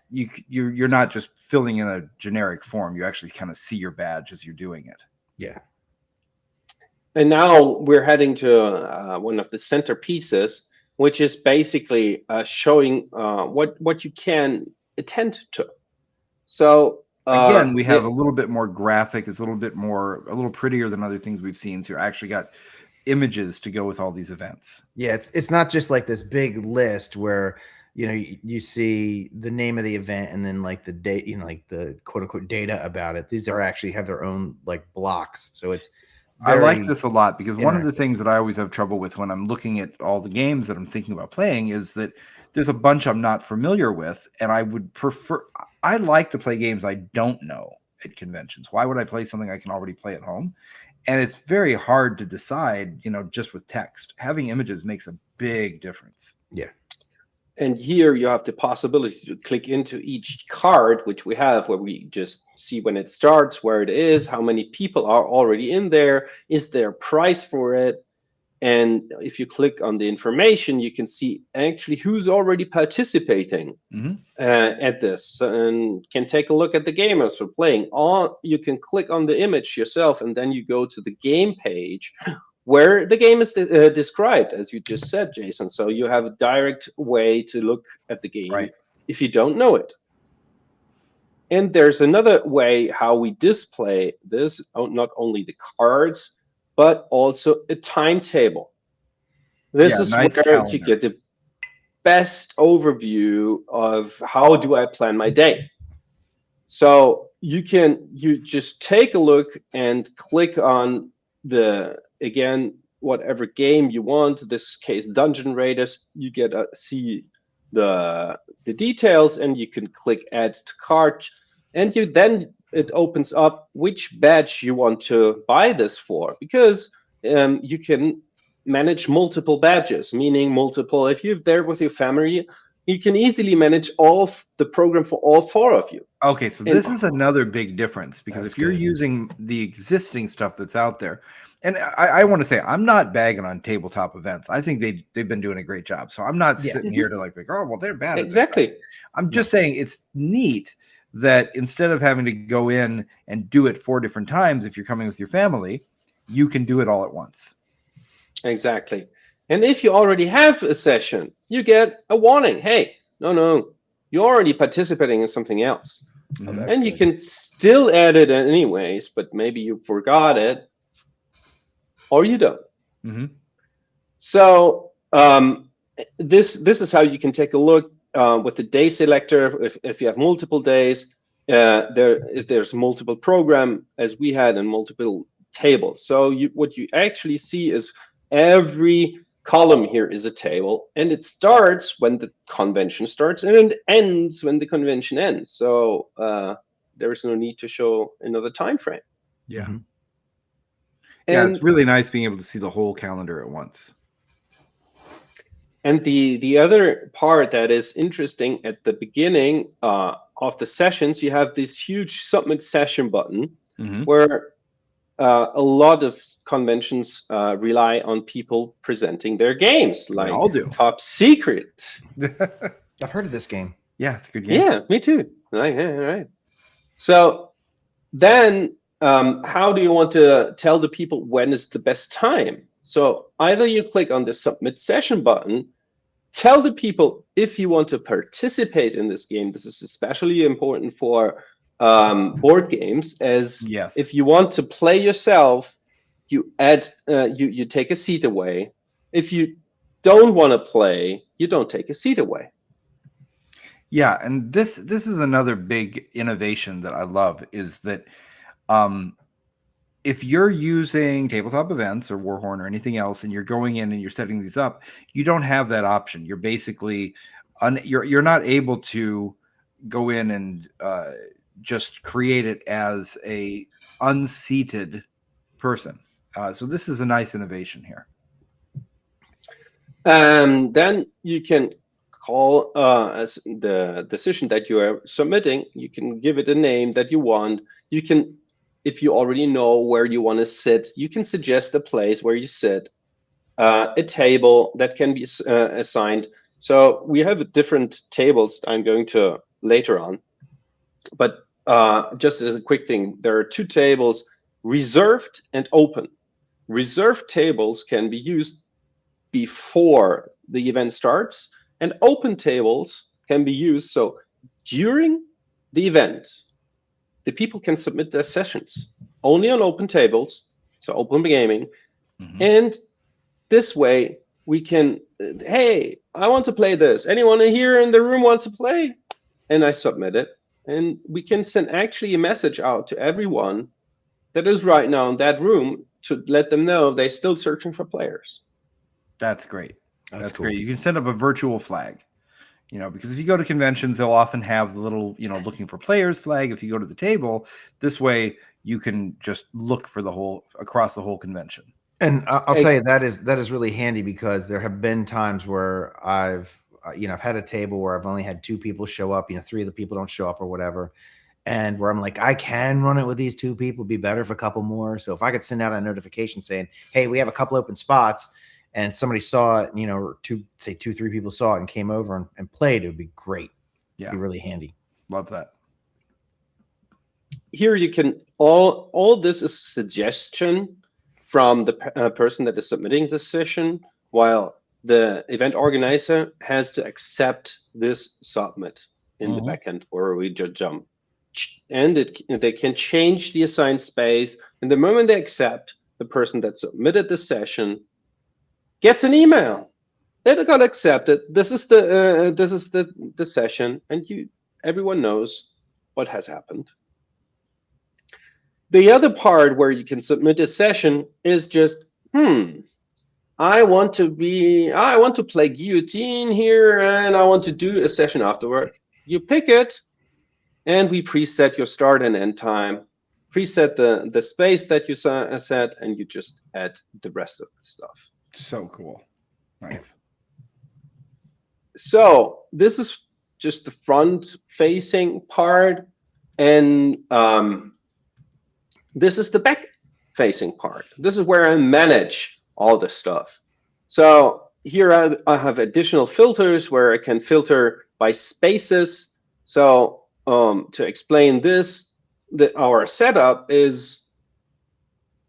you're not just filling in a generic form. You actually kind of see your badge as you're doing it. Yeah. And now we're heading to one of the centerpieces, which is basically showing what you can attend to. So again, we have a little bit more graphic. It's a little prettier than other things we've seen. So you actually got images to go with all these events. Yeah, it's not just like this big list where you see the name of the event and then like the date, like the quote unquote data about it. These are actually have their own like blocks. So it's I like this a lot because one of the interactive. things that I always have trouble with when I'm looking at all the games that I'm thinking about playing is that there's a bunch I'm not familiar with, and I like to play games I don't know at conventions. Why would I play something I can already play at home? And it's very hard to decide, just with text. Having images makes a big difference. Yeah. And here you have the possibility to click into each card, which we have, where we just see when it starts, where it is, how many people are already in there, is there a price for it? And if you click on the information, you can see actually who's already participating at this, and can take a look at the gamers who are playing. Or you can click on the image yourself, and then you go to the game page, where the game is described, as you just said, Jason. So you have a direct way to look at the game if you don't know it. And there's another way how we display this, not only the cards, but also a timetable. This is nice where calendar. you get the best overview of how do I plan my day. So you just take a look and click on again, whatever game you want. This case, Dungeon Raiders. You get see the details, and you can click add to cart, and then it opens up which badge you want to buy this for, because you can manage multiple badges, meaning multiple. If you're there with your family, you can easily manage the program for all 4 of you. Okay, so this is another big difference, because if you're good. using the existing stuff that's out there, and I want to say I'm not bagging on tabletop events. I think they've been doing a great job. So I'm not sitting here to like, oh, well, they're bad. Exactly. I'm just saying it's neat that instead of having to go in and do it 4 different times, if you're coming with your family, you can do it all at once. Exactly. And if you already have a session, you get a warning. Hey, no, you're already participating in something else. And you can still add it anyways, but maybe you forgot it, or you don't. So this is how you can take a look with the day selector. If you have multiple days, if there's multiple program, as we had, in multiple tables. So what you actually see is every column here is a table, and it starts when the convention starts, and it ends when the convention ends. So there is no need to show another time frame. Yeah. And it's really nice being able to see the whole calendar at once. And the other part that is interesting, at the beginning of the sessions, you have this huge submit session button, where a lot of conventions rely on people presenting their games, like all do. Top Secret. I've heard of this game. Yeah, it's a good game. Yeah, me too. Right. So then how do you want to tell the people when is the best time? So either you click on the submit session button, tell the people if you want to participate in this game. This is especially important for board games, as if you want to play yourself, you add you take a seat away. If you don't want to play, you don't take a seat away. Yeah, and this is another big innovation that I love, is that if you're using tabletop events or Warhorn or anything else, and you're going in and you're setting these up, you don't have that option. You're basically you're not able to go in and just create it as a unseated person. So this is a nice innovation here. Then you can call as the decision that you are submitting. You can give it a name that you want. You can, if you already know where you want to sit, you can suggest a place where you sit, a table that can be assigned. So we have different tables I'm going to later on. But just as a quick thing, there are two tables, reserved and open. Reserved tables can be used before the event starts, and open tables can be used so during the event, the people can submit their sessions only on open tables, so open gaming. And this way we can, hey, I want to play this. Anyone here in the room want to play? And I submit it. And we can send actually a message out to everyone that is right now in that room to let them know they're still searching for players. That's great. That's cool. great. You can set up a virtual flag, because if you go to conventions, they'll often have the little, looking for players flag. If you go to the table, this way you can just look for across the whole convention. And I'll tell you, that is really handy, because there have been times where I've had a table where I've only had 2 people show up, 3 of the people don't show up or whatever. And where I'm like, I can run it with these 2 people, be better if a couple more. So if I could send out a notification saying, hey, we have a couple open spots, and somebody saw it, or 2, 3 people saw it and came over and played, it would be great. Yeah. It'd be really handy. Love that. Here you can, all this is suggestion from the person that is submitting the session, while the event organizer has to accept this submit in the backend where we just jump. And they can change the assigned space. And the moment they accept, the person that submitted the session gets an email. They got accepted. This is the session, and everyone knows what has happened. The other part where you can submit a session is just, I want to play guillotine here, and I want to do a session afterward. You pick it, and we preset your start and end time, preset the space that you set, and you just add the rest of the stuff. So cool. Nice. So this is just the front-facing part, and this is the back-facing part. This is where I manage all this stuff. So here I have additional filters where I can filter by spaces. So to explain this, our setup is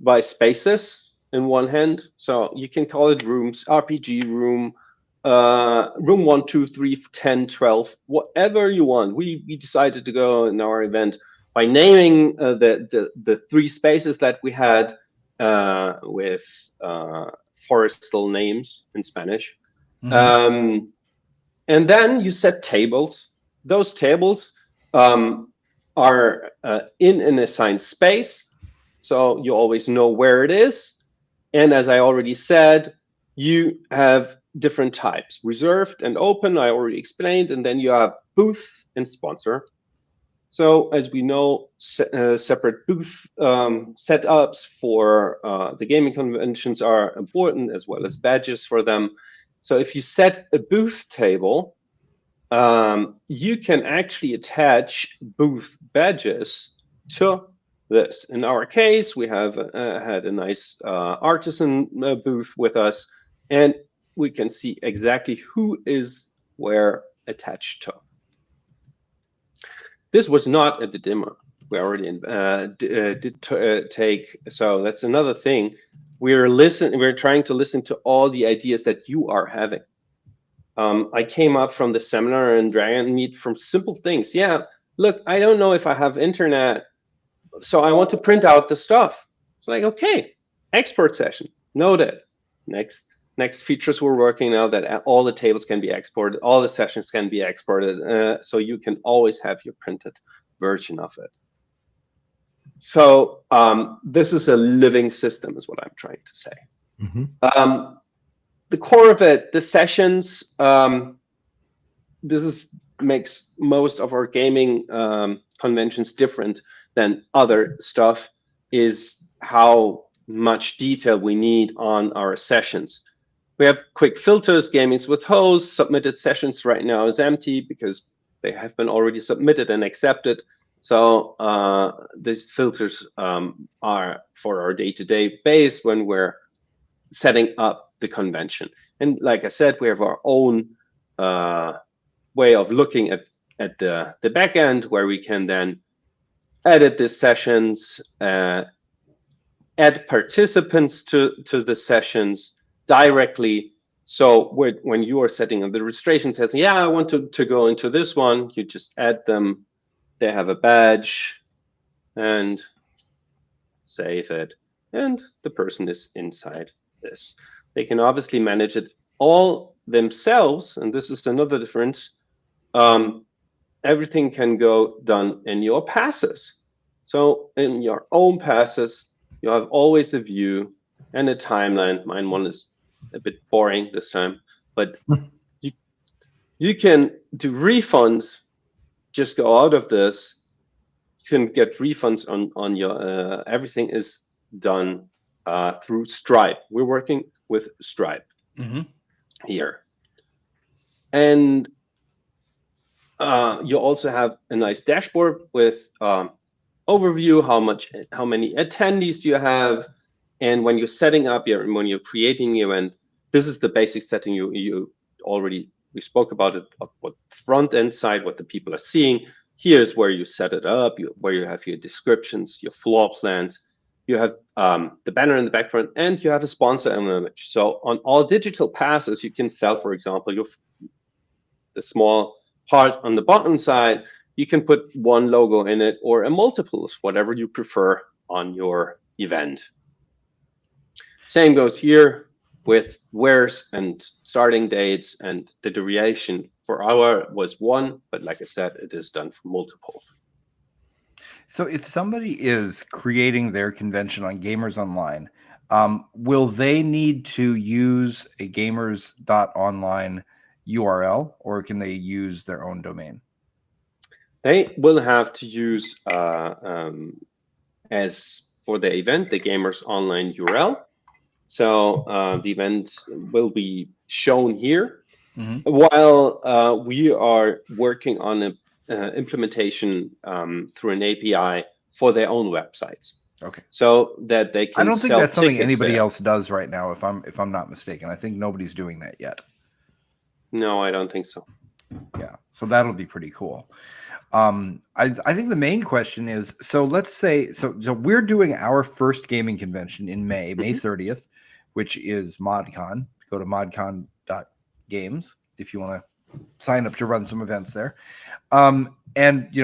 by spaces in one hand. So you can call it rooms, RPG room, room 1, 2, 3, 10, 12, whatever you want. We decided to go in our event by naming the 3 spaces that we had with forestal names in Spanish. And then you set tables. Those tables are in an assigned space, so you always know where it is. And as I already said, you have different types, reserved and open, I already explained, and then you have booth and sponsor. So as we know, separate booth setups for the gaming conventions are important, as well as badges for them. So if you set a booth table, you can actually attach booth badges to this. In our case, we have had a nice artisan booth with us, and we can see exactly who is where attached to. This was not at the demo. We already did take, so that's another thing. We're trying to listen to all the ideas that you are having. I came up from the seminar and Dragon Meet from simple things. Yeah, look, I don't know if I have internet, so I want to print out the stuff. It's like, okay, export session, noted. Next features we're working now that all the tables can be exported, all the sessions can be exported, so you can always have your printed version of it. So this is a living system, is what I'm trying to say. The core of it, the sessions, this makes most of our gaming conventions different than other stuff, is how much detail we need on our sessions. We have quick filters, gamings with hosts, submitted sessions right now is empty because they have been already submitted and accepted. So these filters are for our day-to-day base when we're setting up the convention. And like I said, we have our own way of looking at the back end where we can then edit the sessions, add participants to the sessions directly. So when you are setting up the registration, says, yeah, I want to go into this one, you just add them. They have a badge and save it. And the person is inside this. They can obviously manage it all themselves. And this is another difference. Everything can go done in your passes. So in your own passes, you have always a view and a timeline. Mine one is a bit boring this time, but you can do refunds. Just go out of this. You can get refunds on your everything is done through Stripe. We're working with Stripe here, and you also have a nice dashboard with overview, how many attendees you have, and when you're setting up when you're creating the event, this is the basic setting we spoke about it, what front end side, what the people are seeing. Here's where you set it up, where you have your descriptions, your floor plans, you have the banner in the background, and you have a sponsor image. So on all digital passes, you can sell, for example, the small part on the bottom side, you can put one logo in it or a multiples, whatever you prefer on your event. Same goes here with where's and starting dates, and the duration for our was 1, but like I said, it is done for multiples. So if somebody is creating their convention on Gamers Online, will they need to use a gamers.online URL, or can they use their own domain? They will have to use, as for the event, the Gamers Online URL. So the event will be shown here, while we are working on an implementation through an API for their own websites. Okay. So that they can. I don't think that's something anybody there. else does right now. If I'm not mistaken, I think nobody's doing that yet. No, I don't think so. Yeah, so that'll be pretty cool. I think the main question is, so let's say, so we're doing our first gaming convention in May 30th, which is ModCon. Go to modcon.games if you want to sign up to run some events there. And,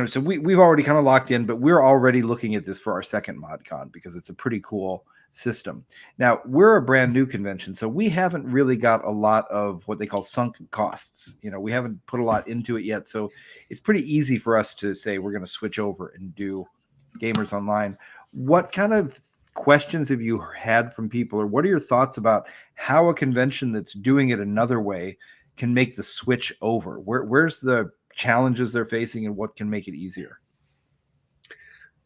so we've already kind of locked in, but we're already looking at this for our second ModCon because it's a pretty cool system. Now, we're a brand new convention, so we haven't really got a lot of what they call sunk costs. We haven't put a lot into it yet, so it's pretty easy for us to say we're going to switch over and do Gamers Online. What kind of questions have you had from people, or what are your thoughts about how a convention that's doing it another way can make the switch over? Where's the challenges they're facing, and what can make it easier?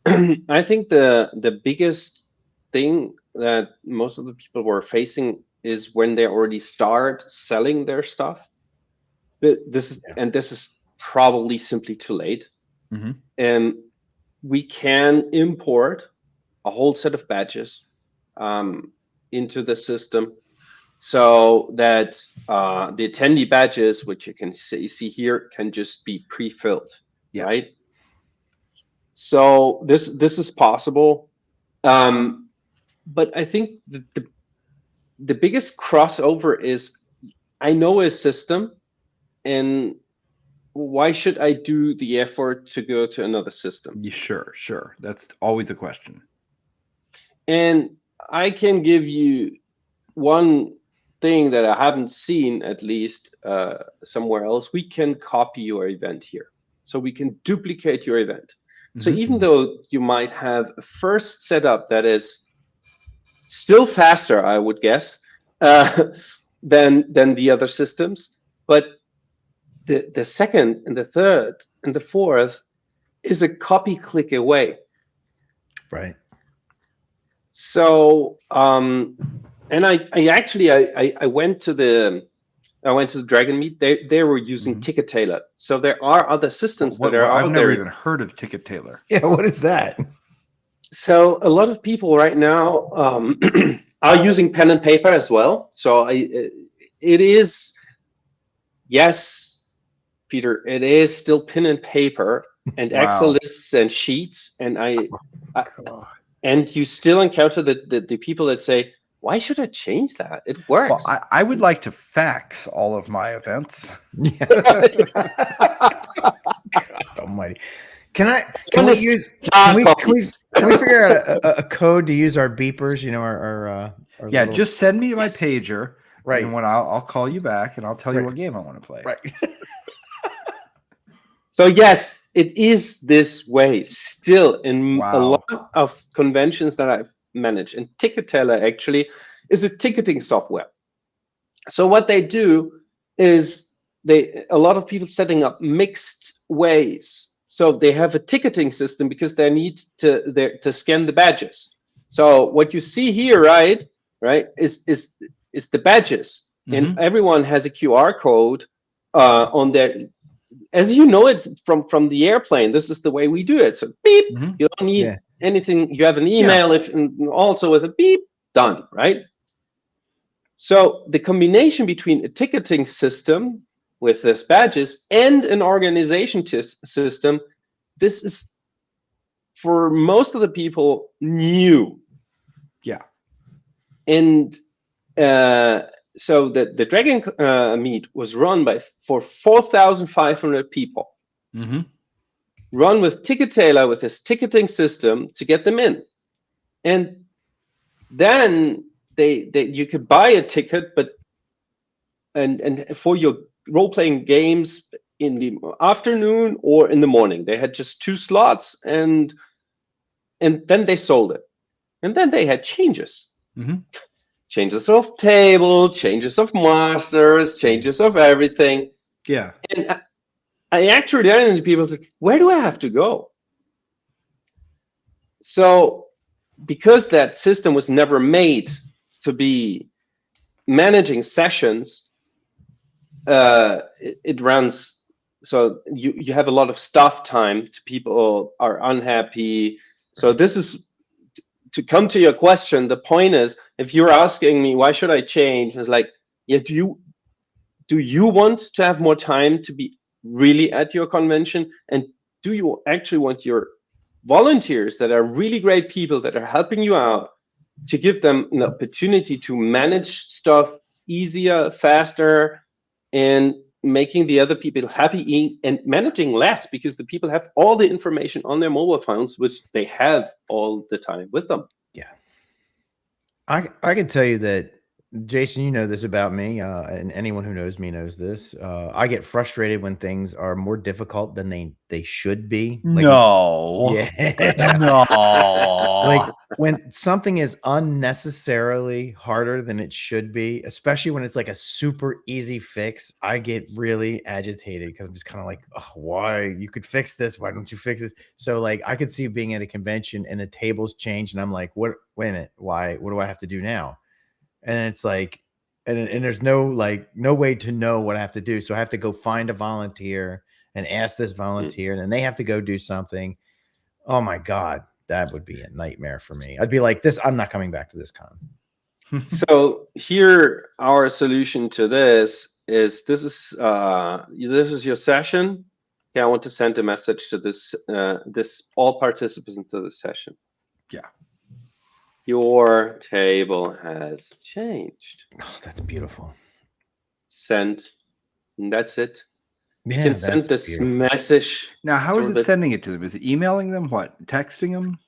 I think the biggest thing that most of the people were facing is when they already start selling their stuff. This is probably simply too late. We can import a whole set of badges into the system, so that the attendee badges, which you can see here, can just be pre-filled, right? So this is possible. But I think the biggest crossover is, I know a system, and why should I do the effort to go to another system? Sure. That's always a question. And I can give you one thing that I haven't seen, at least somewhere else. We can copy your event here. So we can duplicate your event. So even though you might have a first setup that is still faster, I would guess, than the other systems, but the second and the third and the fourth is a copy click away. Right. So And I actually went to the Dragon Meet. They were using Ticket Tailor. So there are other systems that are I've out never there. even heard of Ticket Tailor. Yeah, what is that? So a lot of people right now are using pen and paper as well. So it is, yes, Peter, it is still pen and paper and Wow. Excel lists and sheets. And and you still encounter the people that say, why should I change that? It works. Well, I would like to fax all of my events. Yeah. God almighty. Can we figure out a code to use our beepers? You know, our yeah, little... just send me my pager, right? And when I'll call you back and I'll tell you what game I want to play. Right. So yes, it is this way still in a lot of conventions that I've managed. And Ticket Tailor actually is a ticketing software. So what they do is a lot of people setting up mixed ways. So they have a ticketing system because they need to scan the badges. So what you see here, right, is the badges, and everyone has a QR code on their. As you know it from the airplane, this is the way we do it. So beep, you don't need anything. You have an email, and also with a beep, done, right? So the combination between a ticketing system with this badges and an organization system, this is for most of the people new. Yeah. And so the Dragon Meet was run for 4,500 people. Run with Ticket Tailor with his ticketing system to get them in. And then you could buy a ticket, and for your role-playing games in the afternoon or in the morning. They had just 2 slots, and then they sold it. And then they had changes. Changes of table, changes of masters, changes of everything. Yeah. And I actually ran into people say, where do I have to go? So because that system was never made to be managing sessions, it runs. So you have a lot of staff time. People are unhappy. So this is to come to your question. The point is, if you're asking me why should I change, it's like, yeah, do you want to have more time to be really at your convention, and do you actually want your volunteers that are really great people that are helping you out to give them an opportunity to manage stuff easier, faster, and making the other people happy and managing less, because the people have all the information on their mobile phones, which they have all the time with them. Yeah. I can tell you that, Jayson, you know this about me, and anyone who knows me knows this. I get frustrated when things are more difficult than they should be. Like, no. Yeah. No. Like when something is unnecessarily harder than it should be, especially when it's like a super easy fix, I get really agitated because I'm just kind of like, oh, why? You could fix this. Why don't you fix this? So like I could see being at a convention and the tables change and I'm like, what? Wait a minute. Why? What do I have to do now? And it's like, and there's no way to know what I have to do. So I have to go find a volunteer and ask this volunteer, and then they have to go do something. Oh my God, that would be a nightmare for me. I'd be like, I'm not coming back to this con. So here, our solution to this is this is your session. Okay, I want to send a message to this all participants to this session. Yeah. Your table has changed. Oh, that's beautiful. Send. And that's it. Yeah, you can send this message. Now, how is it sending it to them? Is it emailing them? What? Texting them?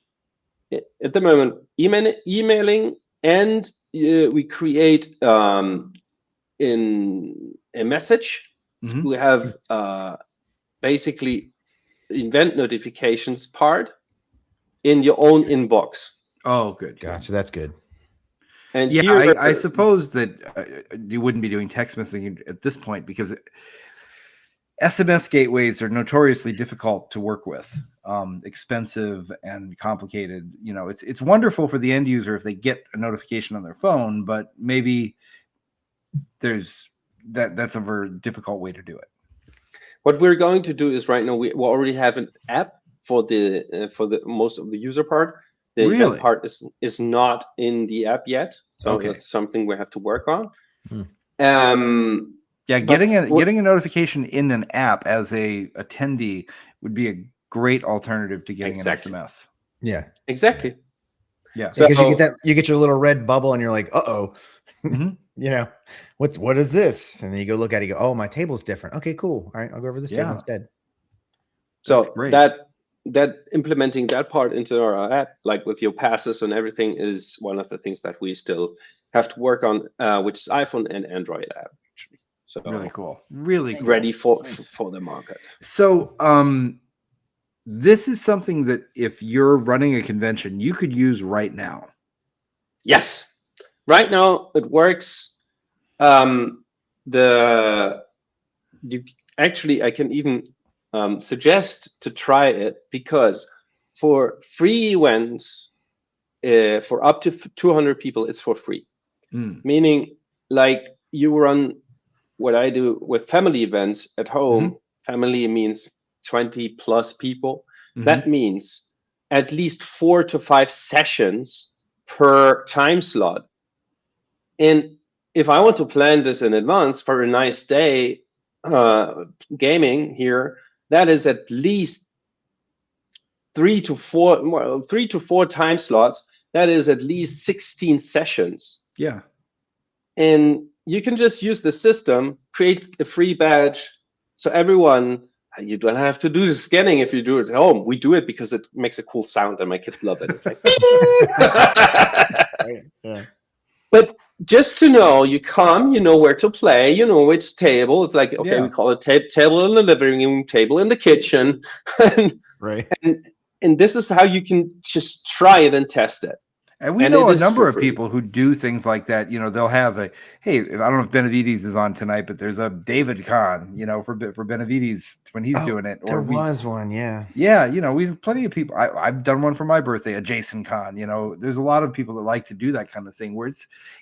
At the moment, emailing, and we create in a message. We have basically event notifications part in your own inbox. Oh, good. Gotcha. That's good. And yeah, here, I suppose that you wouldn't be doing text messaging at this point because SMS gateways are notoriously difficult to work with, expensive and complicated. You know, it's wonderful for the end user if they get a notification on their phone, but maybe that's a very difficult way to do it. What we're going to do is right now we already have an app for the most of the user part. The Really? event part is not in the app yet, so Okay. that's something we have to work on. Yeah, But getting a notification in an app as a attendee would be a great alternative to getting Exactly. an SMS. Yeah. Exactly. Yeah. So- Because you get your little red bubble and you're like, uh-oh. Mhm. You know, what is this? And then you go look at it, you go, oh, my table's different. Okay, cool. All right, I'll go over this table Yeah. instead. So great. that implementing that part into our app, like with your passes and everything, is one of the things that we still have to work on, which is iPhone and Android app. Actually. So Really cool. Really cool. ready for Nice. the market. So, this is something that if you're running a convention, you could use right now. Yes, right now it works. Actually, I can even suggest to try it, because for free events, for up to 200 people, it's for free. Meaning, like, you run what I do with family events at home. Family means 20 plus people. That means at least 4 to 5 sessions per time slot. And if I want to plan this in advance for a nice day gaming here, that is at least 3 to 4 time slots. That is at least 16 sessions. Yeah. And you can just use the system, create a free badge. So everyone, you don't have to do the scanning if you do it at home. We do it because it makes a cool sound and my kids love it. It's like, Yeah. But just to know, you come, you know where to play, you know which table. It's like, okay, Yeah. we call it table in the living room, table in the kitchen. Right. And this is how you can just try it and test it. And we And know it a is number for of free. people who do things like that. You know, they'll have hey, I don't know if Benavides is on tonight, but there's a David Con, you know, for Benavides when he's doing it. There was one, yeah. Yeah, you know, we've plenty of people. I've done one for my birthday, a Jayson Con. You know, there's a lot of people that like to do that kind of thing where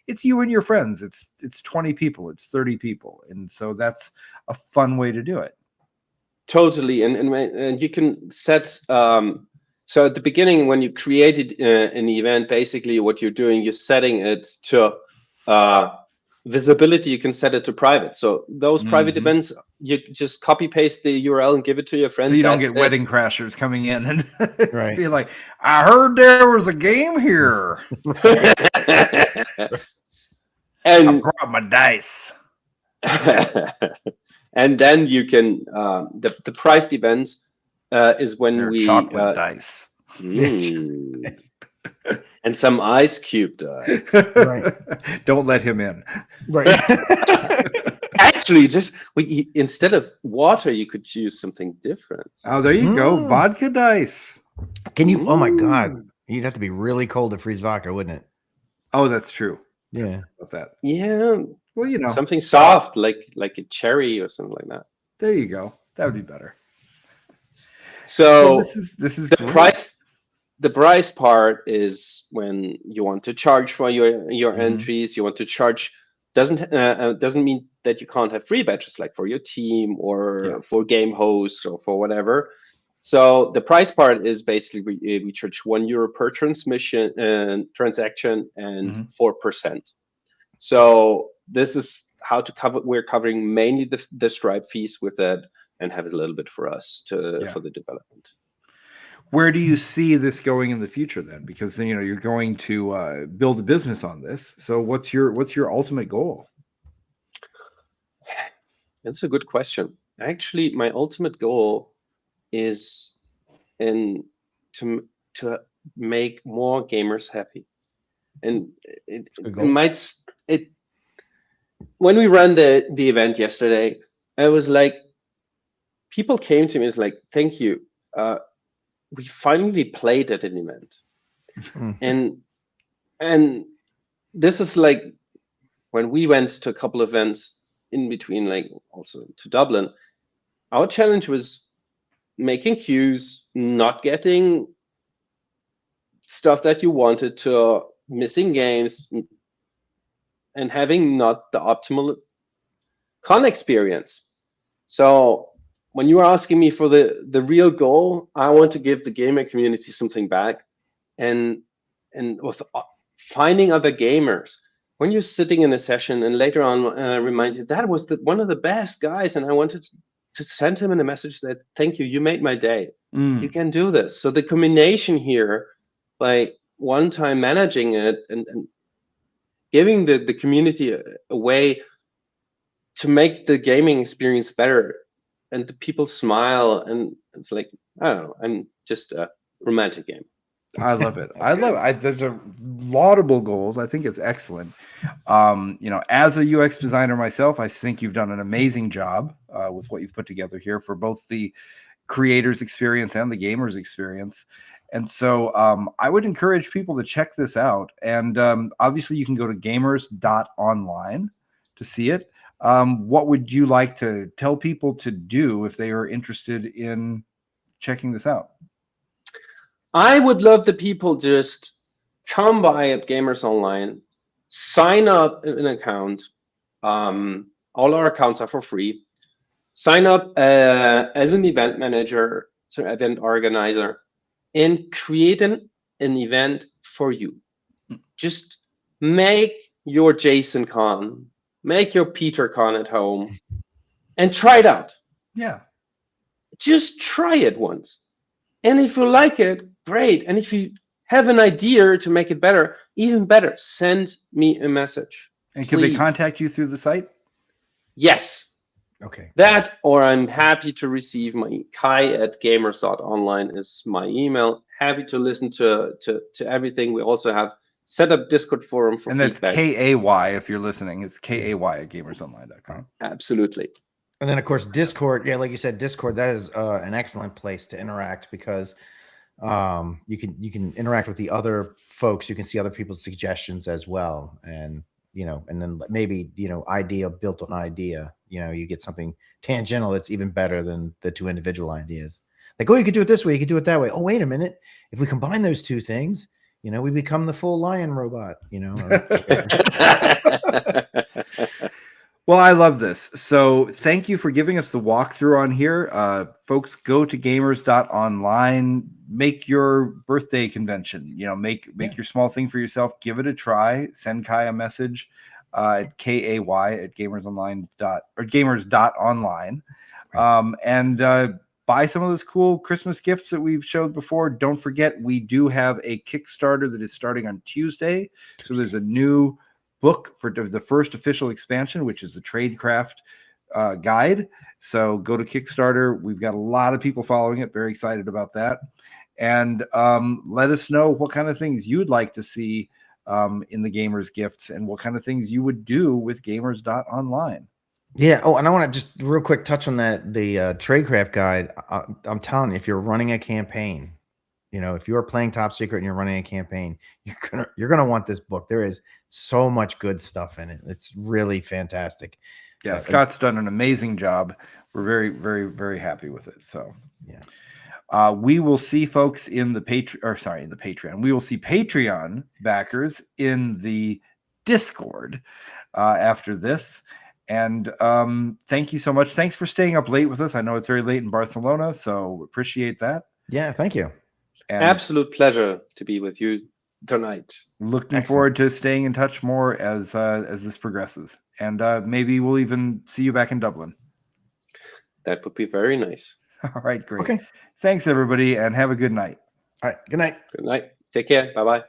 it's you and your friends. It's 20 people, it's 30 people, and so that's a fun way to do it. Totally, and you can set. So at the beginning, when you created an event, basically what you're doing, you're setting it to visibility. You can set it to private. So those private events, you just copy paste the URL and give it to your friend. So you don't get wedding crashers coming in and Right. be like, I heard there was a game here. I And brought my dice. and then you can the priced events is when They're we chocolate dice. and some ice cube dice. Right. Don't let him in. Right. Actually, just instead of water, you could use something different. Oh, there you go. Vodka dice. Can you? Oh my God. You'd have to be really cold to freeze vodka, wouldn't it? Oh, that's true. Yeah. About that. Yeah, Well, you know, something soft like a cherry or something like that. there you go. That would be better. So this is the great. price. The price part is when you want to charge for your entries. You want to charge. Doesn't mean that you can't have free badges, like for your team or for game hosts or for whatever. So the price part is basically we charge €1 per transmission transaction and 4%. So this is how to cover. We're covering mainly the Stripe fees with that, and have a little bit for us for the development. Where do you see this going in the future then? Because you know you're going to build a business on this. So what's your ultimate goal? That's a good question. Actually, my ultimate goal is to make more gamers happy, and it might when we ran the event yesterday, I was like, people came to me, it's like, thank you. We finally played at an event. And this is like when we went to a couple of events in between, like also to Dublin, our challenge was making queues, not getting stuff that you wanted to, missing games, and having not the optimal con experience. So when you are asking me for the real goal, I want to give the gamer community something back, and with finding other gamers. When you're sitting in a session and later on remind you that was one of the best guys, and I wanted to send him in a message that thank you, you made my day. You can do this. So the combination here, by one time managing it and giving the community a way to make the gaming experience better, and the people smile, and it's like, I don't know, I'm just a romantic game. I love it. I love it. Those are laudable goals. I think it's excellent. As a UX designer myself, I think you've done an amazing job with what you've put together here for both the creators experience and the gamers experience. And so I would encourage people to check this out. And obviously you can go to gamers.online to see it. What would you like to tell people to do if they are interested in checking this out? I would love the people just come by at Gamers Online, sign up an account. All our accounts are for free. Sign up as an event manager, so event organizer, and create an event for you. Just make your Jayson Con, make your Peter Con at home, and try it out. Yeah. Just try it once. And if you like it, great. And if you have an idea to make it better, even better, send me a message. And can they contact you through the site? Yes. Okay. That, or I'm happy to receive my kai@gamers.online is my email. Happy to listen to everything. We also have set up Discord forum for feedback. And that's KAY if you're listening. It's KAY@gamersonline.com. Absolutely. And then, of course, Discord. Yeah, like you said, Discord, that is an excellent place to interact, because you can interact with the other folks. You can see other people's suggestions as well. And, and then maybe, idea built on idea, you get something tangential that's even better than the two individual ideas. Like, oh, you could do it this way, you could do it that way. Oh, wait a minute. If we combine those two things, we become the full lion robot, Well, I love this. So thank you for giving us the walkthrough on here. Folks, go to gamers.online, make your birthday convention, make your small thing for yourself, give it a try, send Kai a message at gamers.online, and buy some of those cool Christmas gifts that we've showed before. Don't forget, we do have a Kickstarter that is starting on Tuesday. So there's a new book for the first official expansion, which is the Tradecraft guide. So go to Kickstarter. We've got a lot of people following it. Very excited about that. And let us know what kind of things you'd like to see in the Gamers Gifts, and what kind of things you would do with gamers.online. Yeah. Oh, and I want to just real quick touch on that, the Tradecraft guide. I'm telling you, if you're running a campaign, if you are playing Top Secret and you're running a campaign, you're gonna want this book. There is so much good stuff in it. It's really fantastic. Yeah, Scott's done an amazing job. We're very, very, very happy with it. So yeah, we will see folks in the Patreon. We will see Patreon backers in the Discord after this. And thank you so much. Thanks for staying up late with us. I know it's very late in Barcelona, so appreciate that. Yeah, thank you. And absolute pleasure to be with you tonight. Looking forward to staying in touch more as this progresses, and maybe we'll even see you back in Dublin. That would be very nice. All right, great. Okay. Thanks, everybody, and have a good night. All right. Good night. Good night. Take care. Bye-bye.